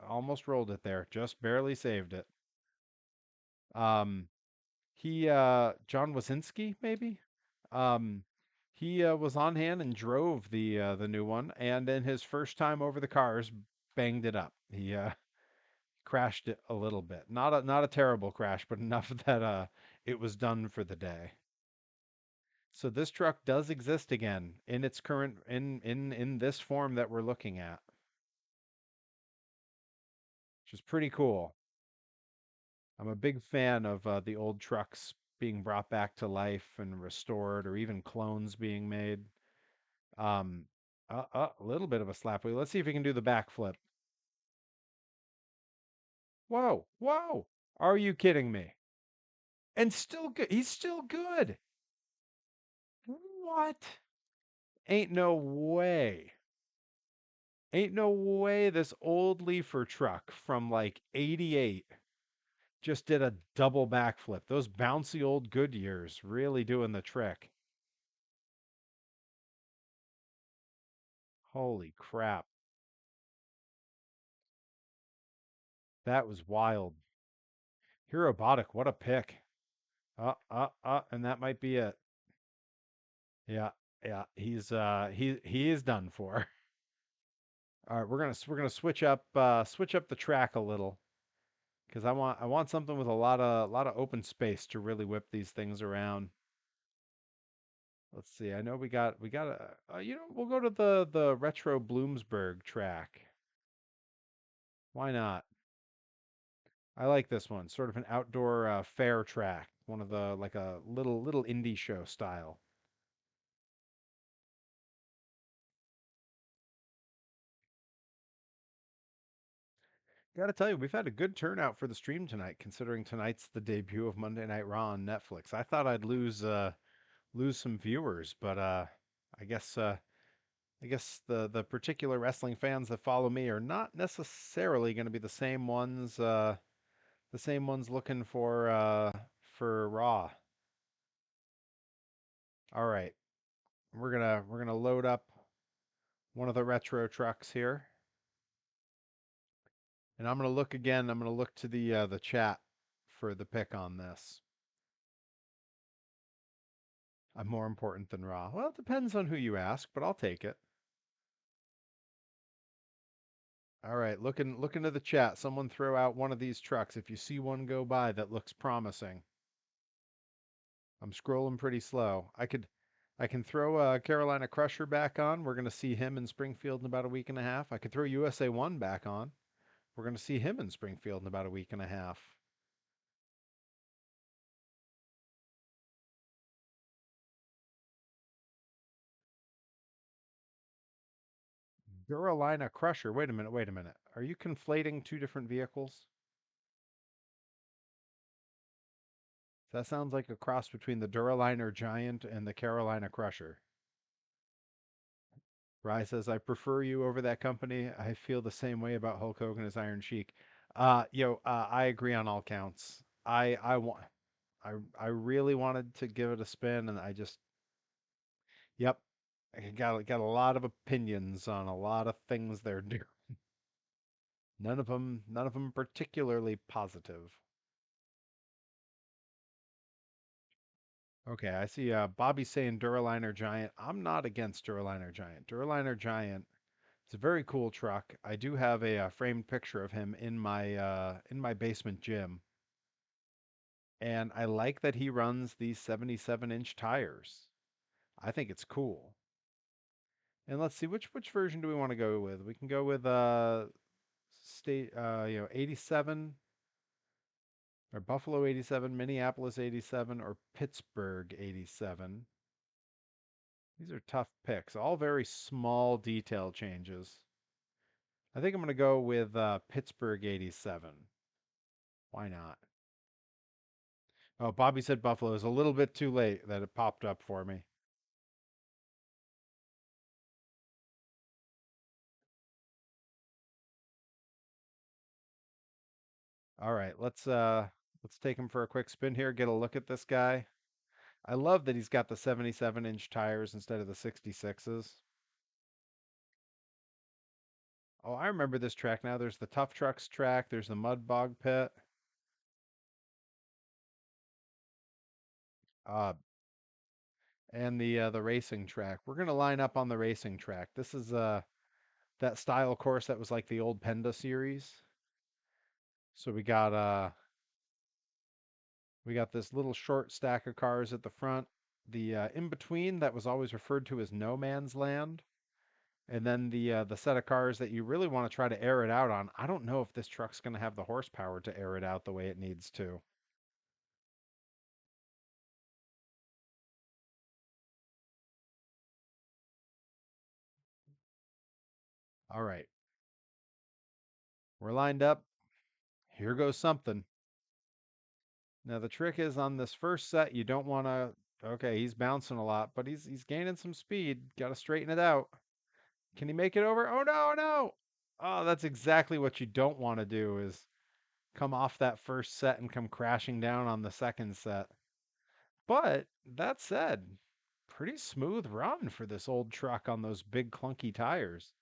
[SPEAKER 1] Almost rolled it there. Just barely saved it. Um, John Wasinski, maybe? Um, he was on hand and drove the new one, and in his first time over the cars, banged it up. He crashed it a little bit. Not a terrible crash, but enough that it was done for the day. So this truck does exist again in its current in this form that we're looking at, which is pretty cool. I'm a big fan of the old trucks being brought back to life and restored, or even clones being made. Um, a little bit of a slap wheel. Let's see if we can do the backflip. Whoa, whoa! Are you kidding me? And still good. He's still good. What? Ain't no way. Ain't no way this old leafer truck from like 88 just did a double backflip. Those bouncy old Goodyears really doing the trick. Holy crap. That was wild. Robotic, what a pick. And that might be it. Yeah, yeah. He is done for. All right, we're gonna switch up the track a little because I want something with a lot of open space to really whip these things around. Let's see. I know we got a we'll go to the retro Bloomsburg track. Why not? I like this one. Sort of an outdoor fair track. One of the like a little indie show style. Got to tell you, we've had a good turnout for the stream tonight, considering tonight's the debut of Monday Night Raw on Netflix. I thought I'd lose some viewers, but I guess the particular wrestling fans that follow me are not necessarily going to be the same ones looking for Raw. All right, we're gonna load up one of the retro trucks here, and I'm gonna look again. I'm gonna look to the chat for the pick on this. I'm more important than Raw. Well, it depends on who you ask, but I'll take it. All right, look into the chat. Someone throw out one of these trucks if you see one go by that looks promising. I'm scrolling pretty slow. I can throw Carolina Crusher back on. We're going to see him in Springfield in about a week and a half. I could throw USA 1 back on. We're going to see him in Springfield in about a week and a half. Carolina Crusher. Wait a minute, wait a minute. Are you conflating two different vehicles? That sounds like a cross between the Duraliner Giant and the Carolina Crusher. Rye says, I prefer you over that company. I feel the same way about Hulk Hogan as Iron Sheik. I agree on all counts. I want I really wanted to give it a spin and I just yep. I got a lot of opinions on a lot of things they're doing. None of them particularly positive. Okay, I see Bobby saying Duraliner Giant. I'm not against Duraliner Giant. Duraliner Giant it's a very cool truck. I do have a, framed picture of him in my basement gym, and I like that he runs these 77-inch tires. I think it's cool. And let's see which version do we want to go with? We can go with state 87 or Buffalo 87, Minneapolis 87 or Pittsburgh 87. These are tough picks, all very small detail changes. I think I'm going to go with Pittsburgh 87. Why not? Oh, Bobby said Buffalo is a little bit too late that it popped up for me. All right, let's take him for a quick spin here, get a look at this guy. I love that he's got the 77-inch tires instead of the 66s. Oh, I remember this track now. There's the Tough Trucks track, there's the Mud Bog Pit. Uh and the racing track. We're going to line up on the racing track. This is that style course that was like the old Penda series. So we got this little short stack of cars at the front, the in between that was always referred to as no man's land, and then the set of cars that you really want to try to air it out on. I don't know if this truck's going to have the horsepower to air it out the way it needs to. All right, we're lined up. Here goes something. Now the trick is on this first set, you don't want to. Okay, he's bouncing a lot, but he's gaining some speed. Got to straighten it out. Can he make it over? Oh no, no! Oh, that's exactly what you don't want to do is come off that first set and come crashing down on the second set. But that said, pretty smooth run for this old truck on those big clunky tires.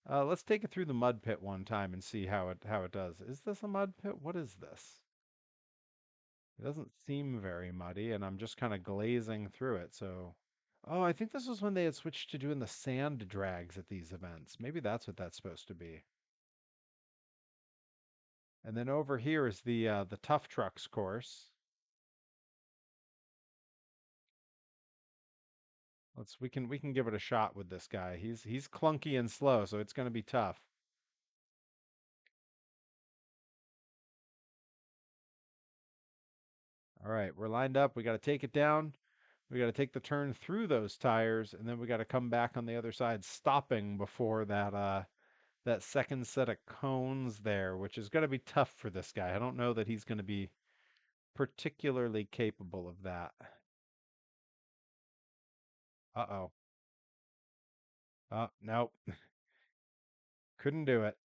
[SPEAKER 1] Let's take it through the mud pit one time and see how it does. Is this a mud pit? What is this? It doesn't seem very muddy, and I'm just kind of glazing through it. So, oh, I think this was when they had switched to doing the sand drags at these events. Maybe that's what that's supposed to be. And then over here is the tough trucks course. We can give it a shot with this guy. He's clunky and slow, so it's going to be tough. All right, we're lined up. We got to take it down. We got to take the turn through those tires, and then we got to come back on the other side, stopping before that second set of cones there, which is going to be tough for this guy. I don't know that he's going to be particularly capable of that. Uh-oh. Nope. Couldn't do it.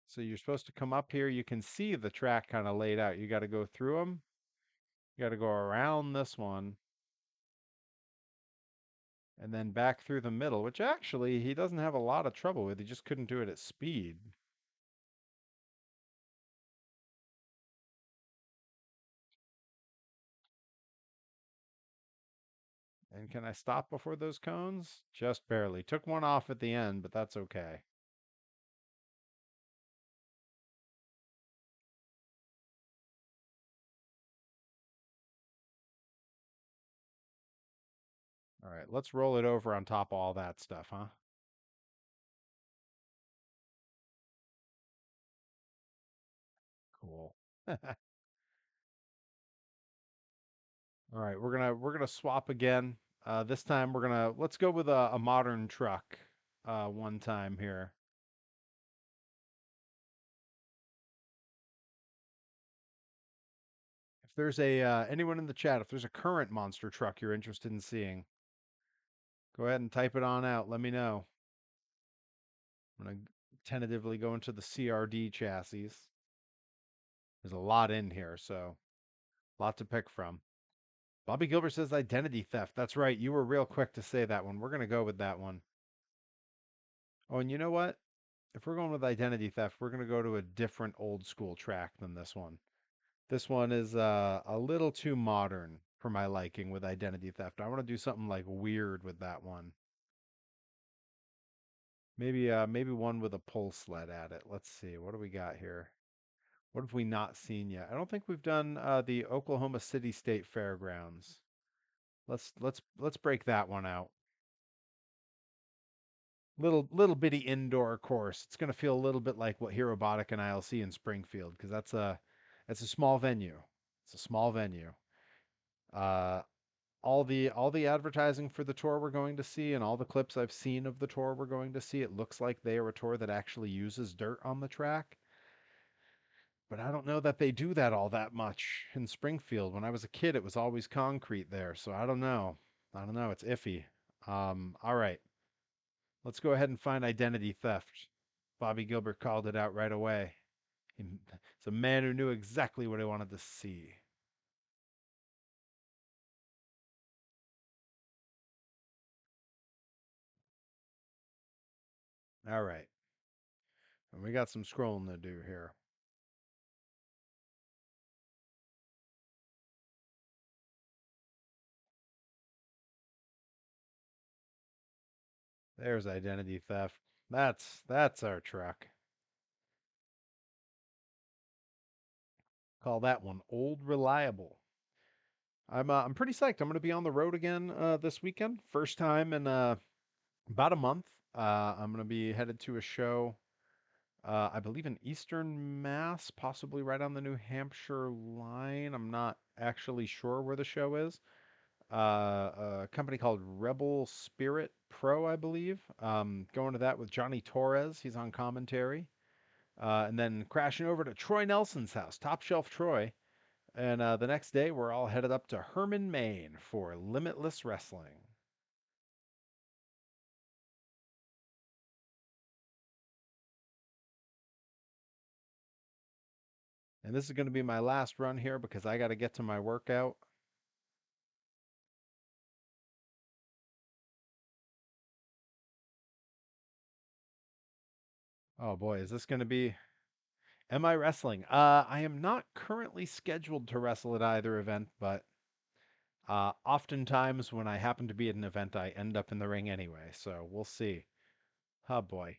[SPEAKER 1] So you're supposed to come up here. You can see the track kind of laid out. You got to go through them. You got to go around this one and then back through the middle, which actually he doesn't have a lot of trouble with. He just couldn't do it at speed. And can I stop before those cones? Just barely. Took one off at the end, but that's okay. All right, let's roll it over on top of all that stuff, huh? Cool. All right, we're gonna swap again. This time let's go with a modern truck. One time here. If there's a anyone in the chat, if there's a current monster truck you're interested in seeing, go ahead and type it on out. Let me know. I'm gonna tentatively go into the CRD chassis. There's a lot in here, so a lot to pick from. Bobby Gilbert says identity theft. That's right. You were real quick to say that one. We're gonna go with that one. Oh, and you know what? If we're going with identity theft, we're gonna go to a different old school track than this one. This one is a little too modern for my liking with identity theft. I want to do something like weird with that one. Maybe one with a pull sled at it. Let's see. What do we got here? What have we not seen yet? I don't think we've done the Oklahoma City State Fairgrounds. Let's break that one out. Little bitty indoor course. It's gonna feel a little bit like what Herobotic and I'll see in Springfield because that's a small venue. It's a small venue. Uh, all the advertising for the tour we're going to see and all the clips I've seen of the tour we're going to see, it looks like they are a tour that actually uses dirt on the track. But I don't know that they do that all that much in Springfield. When I was a kid, it was always concrete there, so I don't know. I don't know. It's iffy. All right. Let's go ahead and find identity theft. Bobby Gilbert called it out right away. It's a man who knew exactly what he wanted to see. All right. And we got some scrolling to do here. There's identity theft. That's our truck. Call that one Old Reliable. I'm pretty psyched. I'm going to be on the road again this weekend. First time in about a month. I'm going to be headed to a show. I believe in Eastern Mass, possibly right on the New Hampshire line. I'm not actually sure where the show is. A company called Rebel Spirit Pro, I believe. Going to that with Johnny Torres. He's on commentary. And then crashing over to Troy Nelson's house, Top Shelf Troy. And the next day, we're all headed up to Herman, Maine for Limitless Wrestling. And this is going to be my last run here because I got to get to my workout. Oh boy, is this going to be. Am I wrestling? I am not currently scheduled to wrestle at either event, but oftentimes when I happen to be at an event, I end up in the ring anyway. So we'll see. Oh boy,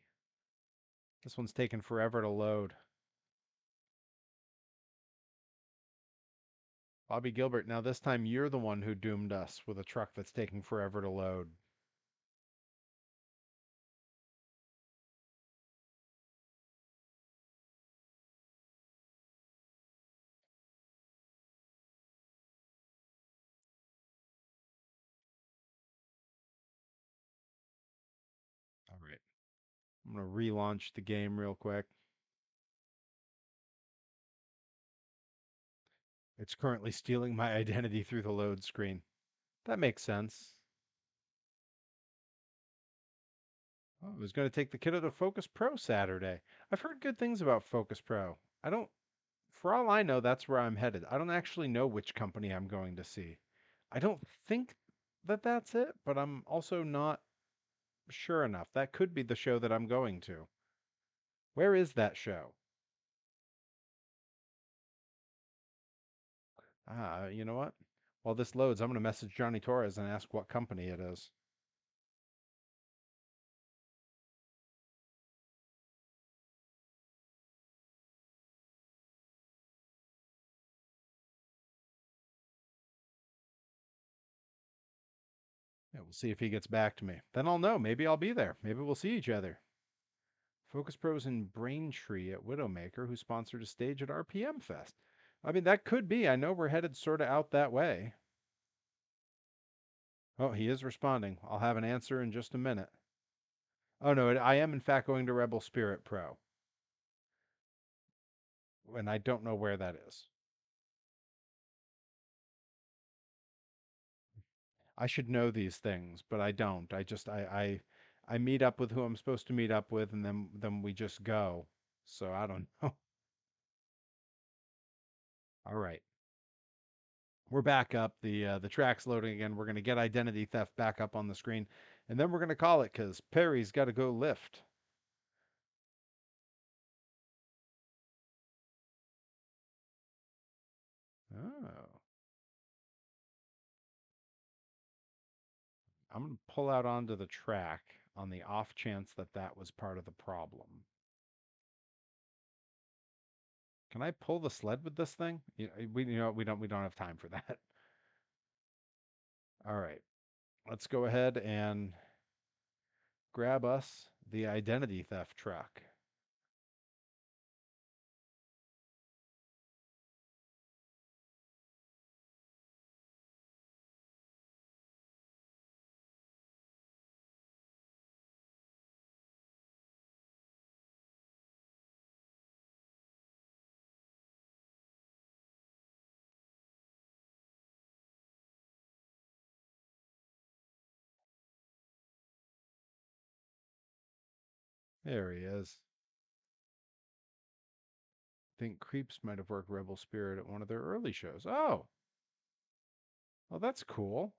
[SPEAKER 1] this one's taking forever to load. Bobby Gilbert, now this time you're the one who doomed us with a truck that's taking forever to load. All right. I'm going to relaunch the game real quick. It's currently stealing my identity through the load screen. That makes sense. Oh, I was going to take the kiddo to Focus Pro Saturday. I've heard good things about Focus Pro. I don't, for all I know, that's where I'm headed. I don't actually know which company I'm going to see. I don't think that that's it, but I'm also not sure enough. That could be the show that I'm going to. Where is that show? You know what? While this loads, I'm going to message Johnny Torres and ask what company it is. Yeah, we'll see if he gets back to me. Then I'll know. Maybe I'll be there. Maybe we'll see each other. Focus Pros in Braintree at Widowmaker, who sponsored a stage at RPM Fest. I mean, that could be. I know we're headed sort of out that way. Oh, he is responding. I'll have an answer in just a minute. Oh, no, I am in fact going to Rebel Spirit Pro, and I don't know where that is. I should know these things, but I don't. I meet up with who I'm supposed to meet up with, and then we just go. So I don't know. All right. We're back up. The track's loading again. We're gonna get identity theft back up on the screen, and then we're gonna call it because Perry's got to go lift. Oh, I'm gonna pull out onto the track on the off chance that that was part of the problem. Can I pull the sled with this thing? We don't have time for that. All right, let's go ahead and grab us the identity theft truck. There he is. Think Creeps might have worked Rebel Spirit at one of their early shows. Oh, well, that's cool.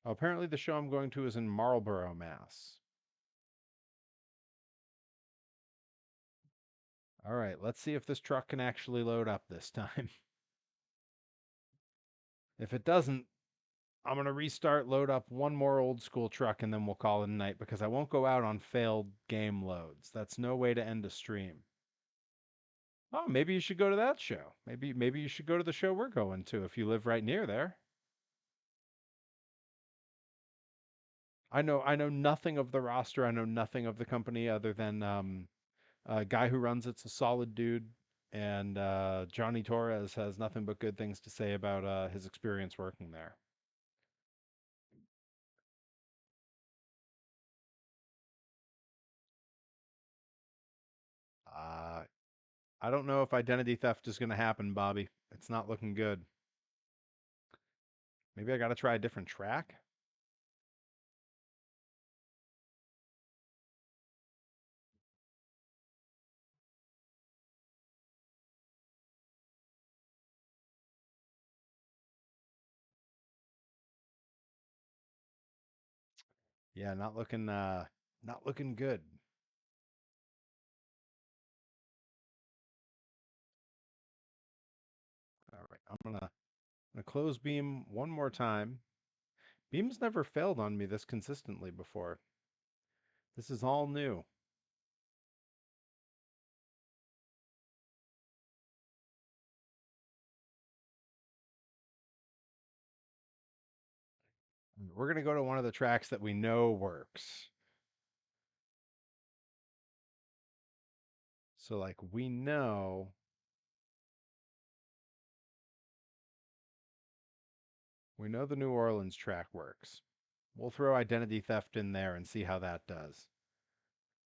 [SPEAKER 1] Oh, apparently, the show I'm going to is in Marlborough, Mass. All right, let's see if this truck can actually load up this time. If it doesn't, I'm going to restart, load up one more old school truck, and then we'll call it a night because I won't go out on failed game loads. That's no way to end a stream. Oh, maybe you should go to that show. Maybe you should go to the show we're going to if you live right near there. I know nothing of the roster. I know nothing of the company other than a guy who runs it's a solid dude, and Johnny Torres has nothing but good things to say about his experience working there. Uh, I don't know if identity theft is going to happen, Bobby. It's not looking good. Maybe I got to try a different track. Yeah, not looking good. All right, gonna close Beam one more time. Beam's never failed on me this consistently before. This is all new. We're gonna go to one of the tracks that we know works. So like we know the New Orleans track works. We'll throw identity theft in there and see how that does.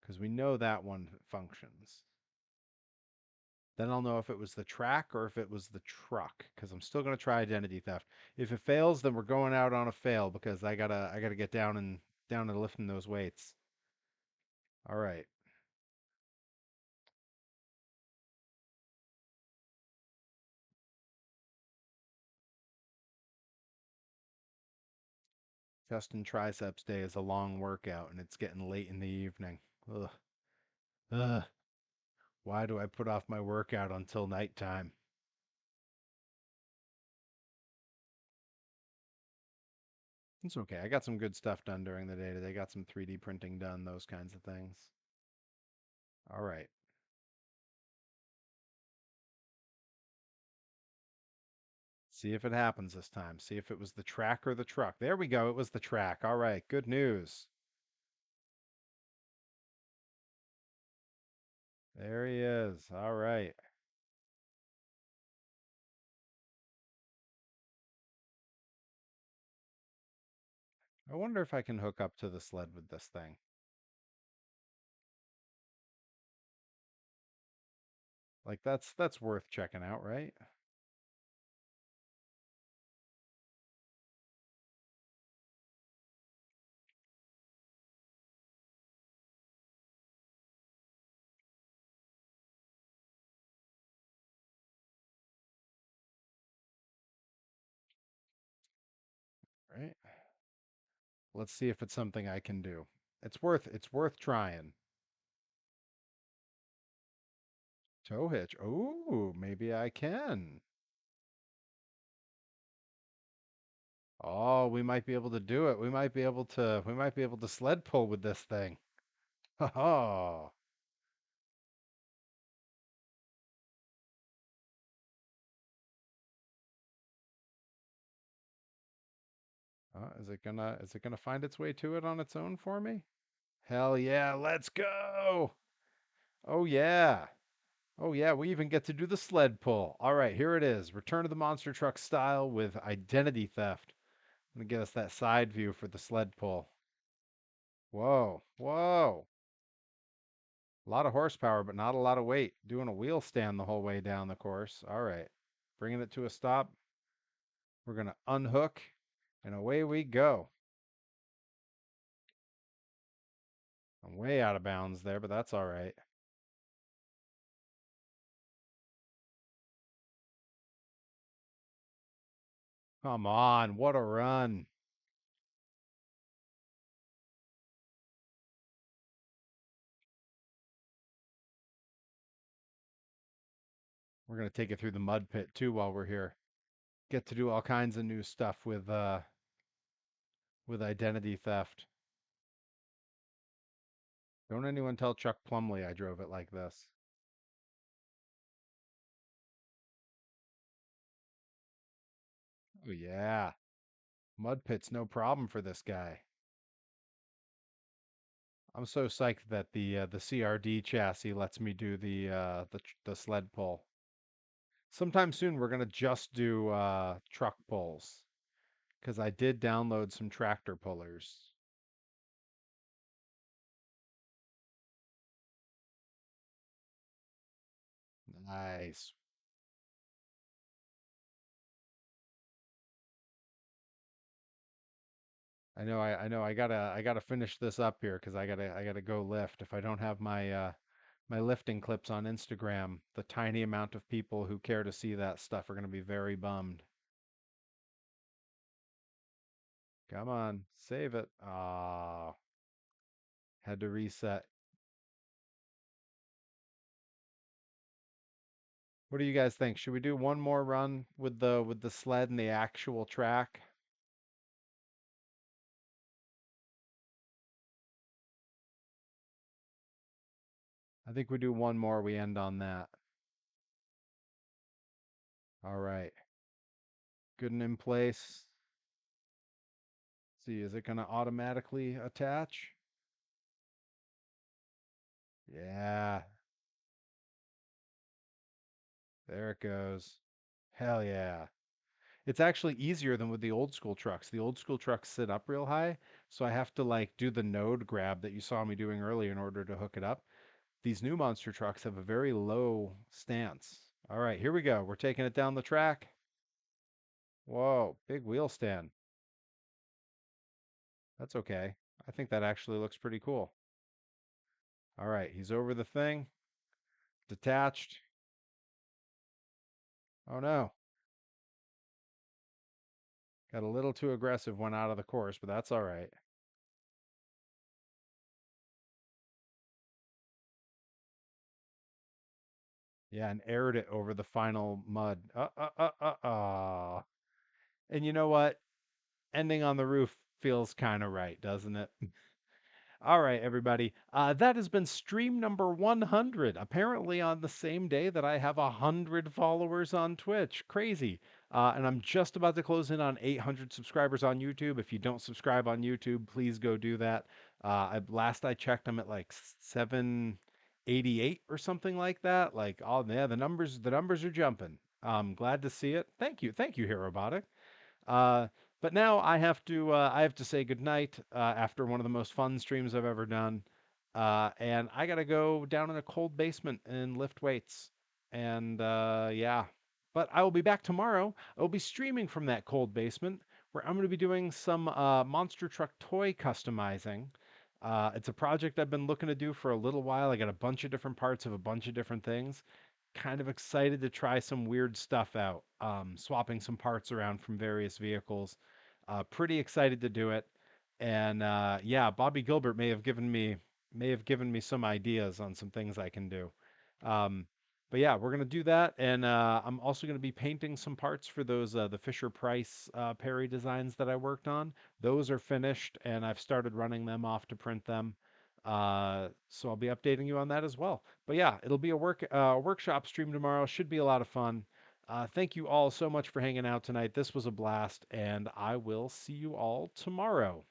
[SPEAKER 1] Because we know that one functions. Then I'll know if it was the track or if it was the truck. Because I'm still gonna try identity theft. If it fails, then we're going out on a fail because I gotta get down and lifting those weights. All right. Chest and triceps day is a long workout and it's getting late in the evening. Ugh. Ugh. Why do I put off my workout until nighttime? It's okay. I got some good stuff done during the day today. Got some 3D printing done, those kinds of things. All right. See if it happens this time. See if it was the track or the truck. There we go. It was the track. All right. Good news. There he is. All right. I wonder if I can hook up to the sled with this thing. Like that's worth checking out, right? Right? Let's see if it's something I can do. It's worth trying. Tow hitch. Oh, maybe I can. Oh, we might be able to do it. We might be able to sled pull with this thing. Oh, is it gonna find its way to it on its own for me? Hell yeah, let's go. Oh yeah. Oh yeah, we even get to do the sled pull. All right, here it is. Return to the monster truck style with identity theft. I'm gonna get us that side view for the sled pull. Whoa, whoa. A lot of horsepower, but not a lot of weight. Doing a wheel stand the whole way down the course. All right. Bringing it to a stop. We're going to unhook, and away we go. I'm way out of bounds there, but that's all right. Come on. What a run. We're going to take it through the mud pit too while we're here. Get to do all kinds of new stuff with identity theft. Don't anyone tell Chuck Plumley I drove it like this. Oh yeah. Mud pit's no problem for this guy. I'm so psyched that the CRD chassis lets me do the sled pull. Sometime soon we're gonna just do truck pulls because I did download some tractor pullers. Nice. I know I gotta finish this up here because I gotta go lift. If I don't have my lifting clips on Instagram, the tiny amount of people who care to see that stuff are gonna be very bummed. Come on, save it. Ah, had to reset. What do you guys think? Should we do one more run with the sled and the actual track? I think we do one more, we end on that. All right. Good and in place. See, is it going to automatically attach? Yeah, there it goes. Hell yeah. It's actually easier than with the old school trucks. The old school trucks sit up real high, so I have to like do the node grab that you saw me doing earlier in order to hook it up. These new monster trucks have a very low stance. All right, here we go. We're taking it down the track. Whoa, big wheel stand. That's okay. I think that actually looks pretty cool. All right, he's over the thing, detached. Oh no, got a little too aggressive, went out of the course, but that's all right. Yeah, and aired it over the final mud. And you know what? Ending on the roof feels kind of right, doesn't it? All right, everybody. That has been stream number 100. Apparently, on the same day that I have 100 followers on Twitch. Crazy. And I'm just about to close in on 800 subscribers on YouTube. If you don't subscribe on YouTube, please go do that. Last I checked, I'm at like 788 or something like that. Like, oh yeah, the numbers are jumping. Glad to see it. Thank you, Herobotic. Uh, but now I have to say goodnight after one of the most fun streams I've ever done. And I gotta go down in a cold basement and lift weights. And yeah. But I will be back tomorrow. I will be streaming from that cold basement where I'm going to be doing some monster truck toy customizing. It's a project I've been looking to do for a little while. I got a bunch of different parts of a bunch of different things. Kind of excited to try some weird stuff out, swapping some parts around from various vehicles. Pretty excited to do it. And yeah, Bobby Gilbert may have given me some ideas on some things I can do. Um, but yeah, we're gonna do that, and I'm also gonna be painting some parts for those the Fisher Price Perry designs that I worked on. Those are finished, and I've started running them off to print them. So I'll be updating you on that as well. But yeah, it'll be a workshop stream tomorrow. Should be a lot of fun. Thank you all so much for hanging out tonight. This was a blast, and I will see you all tomorrow.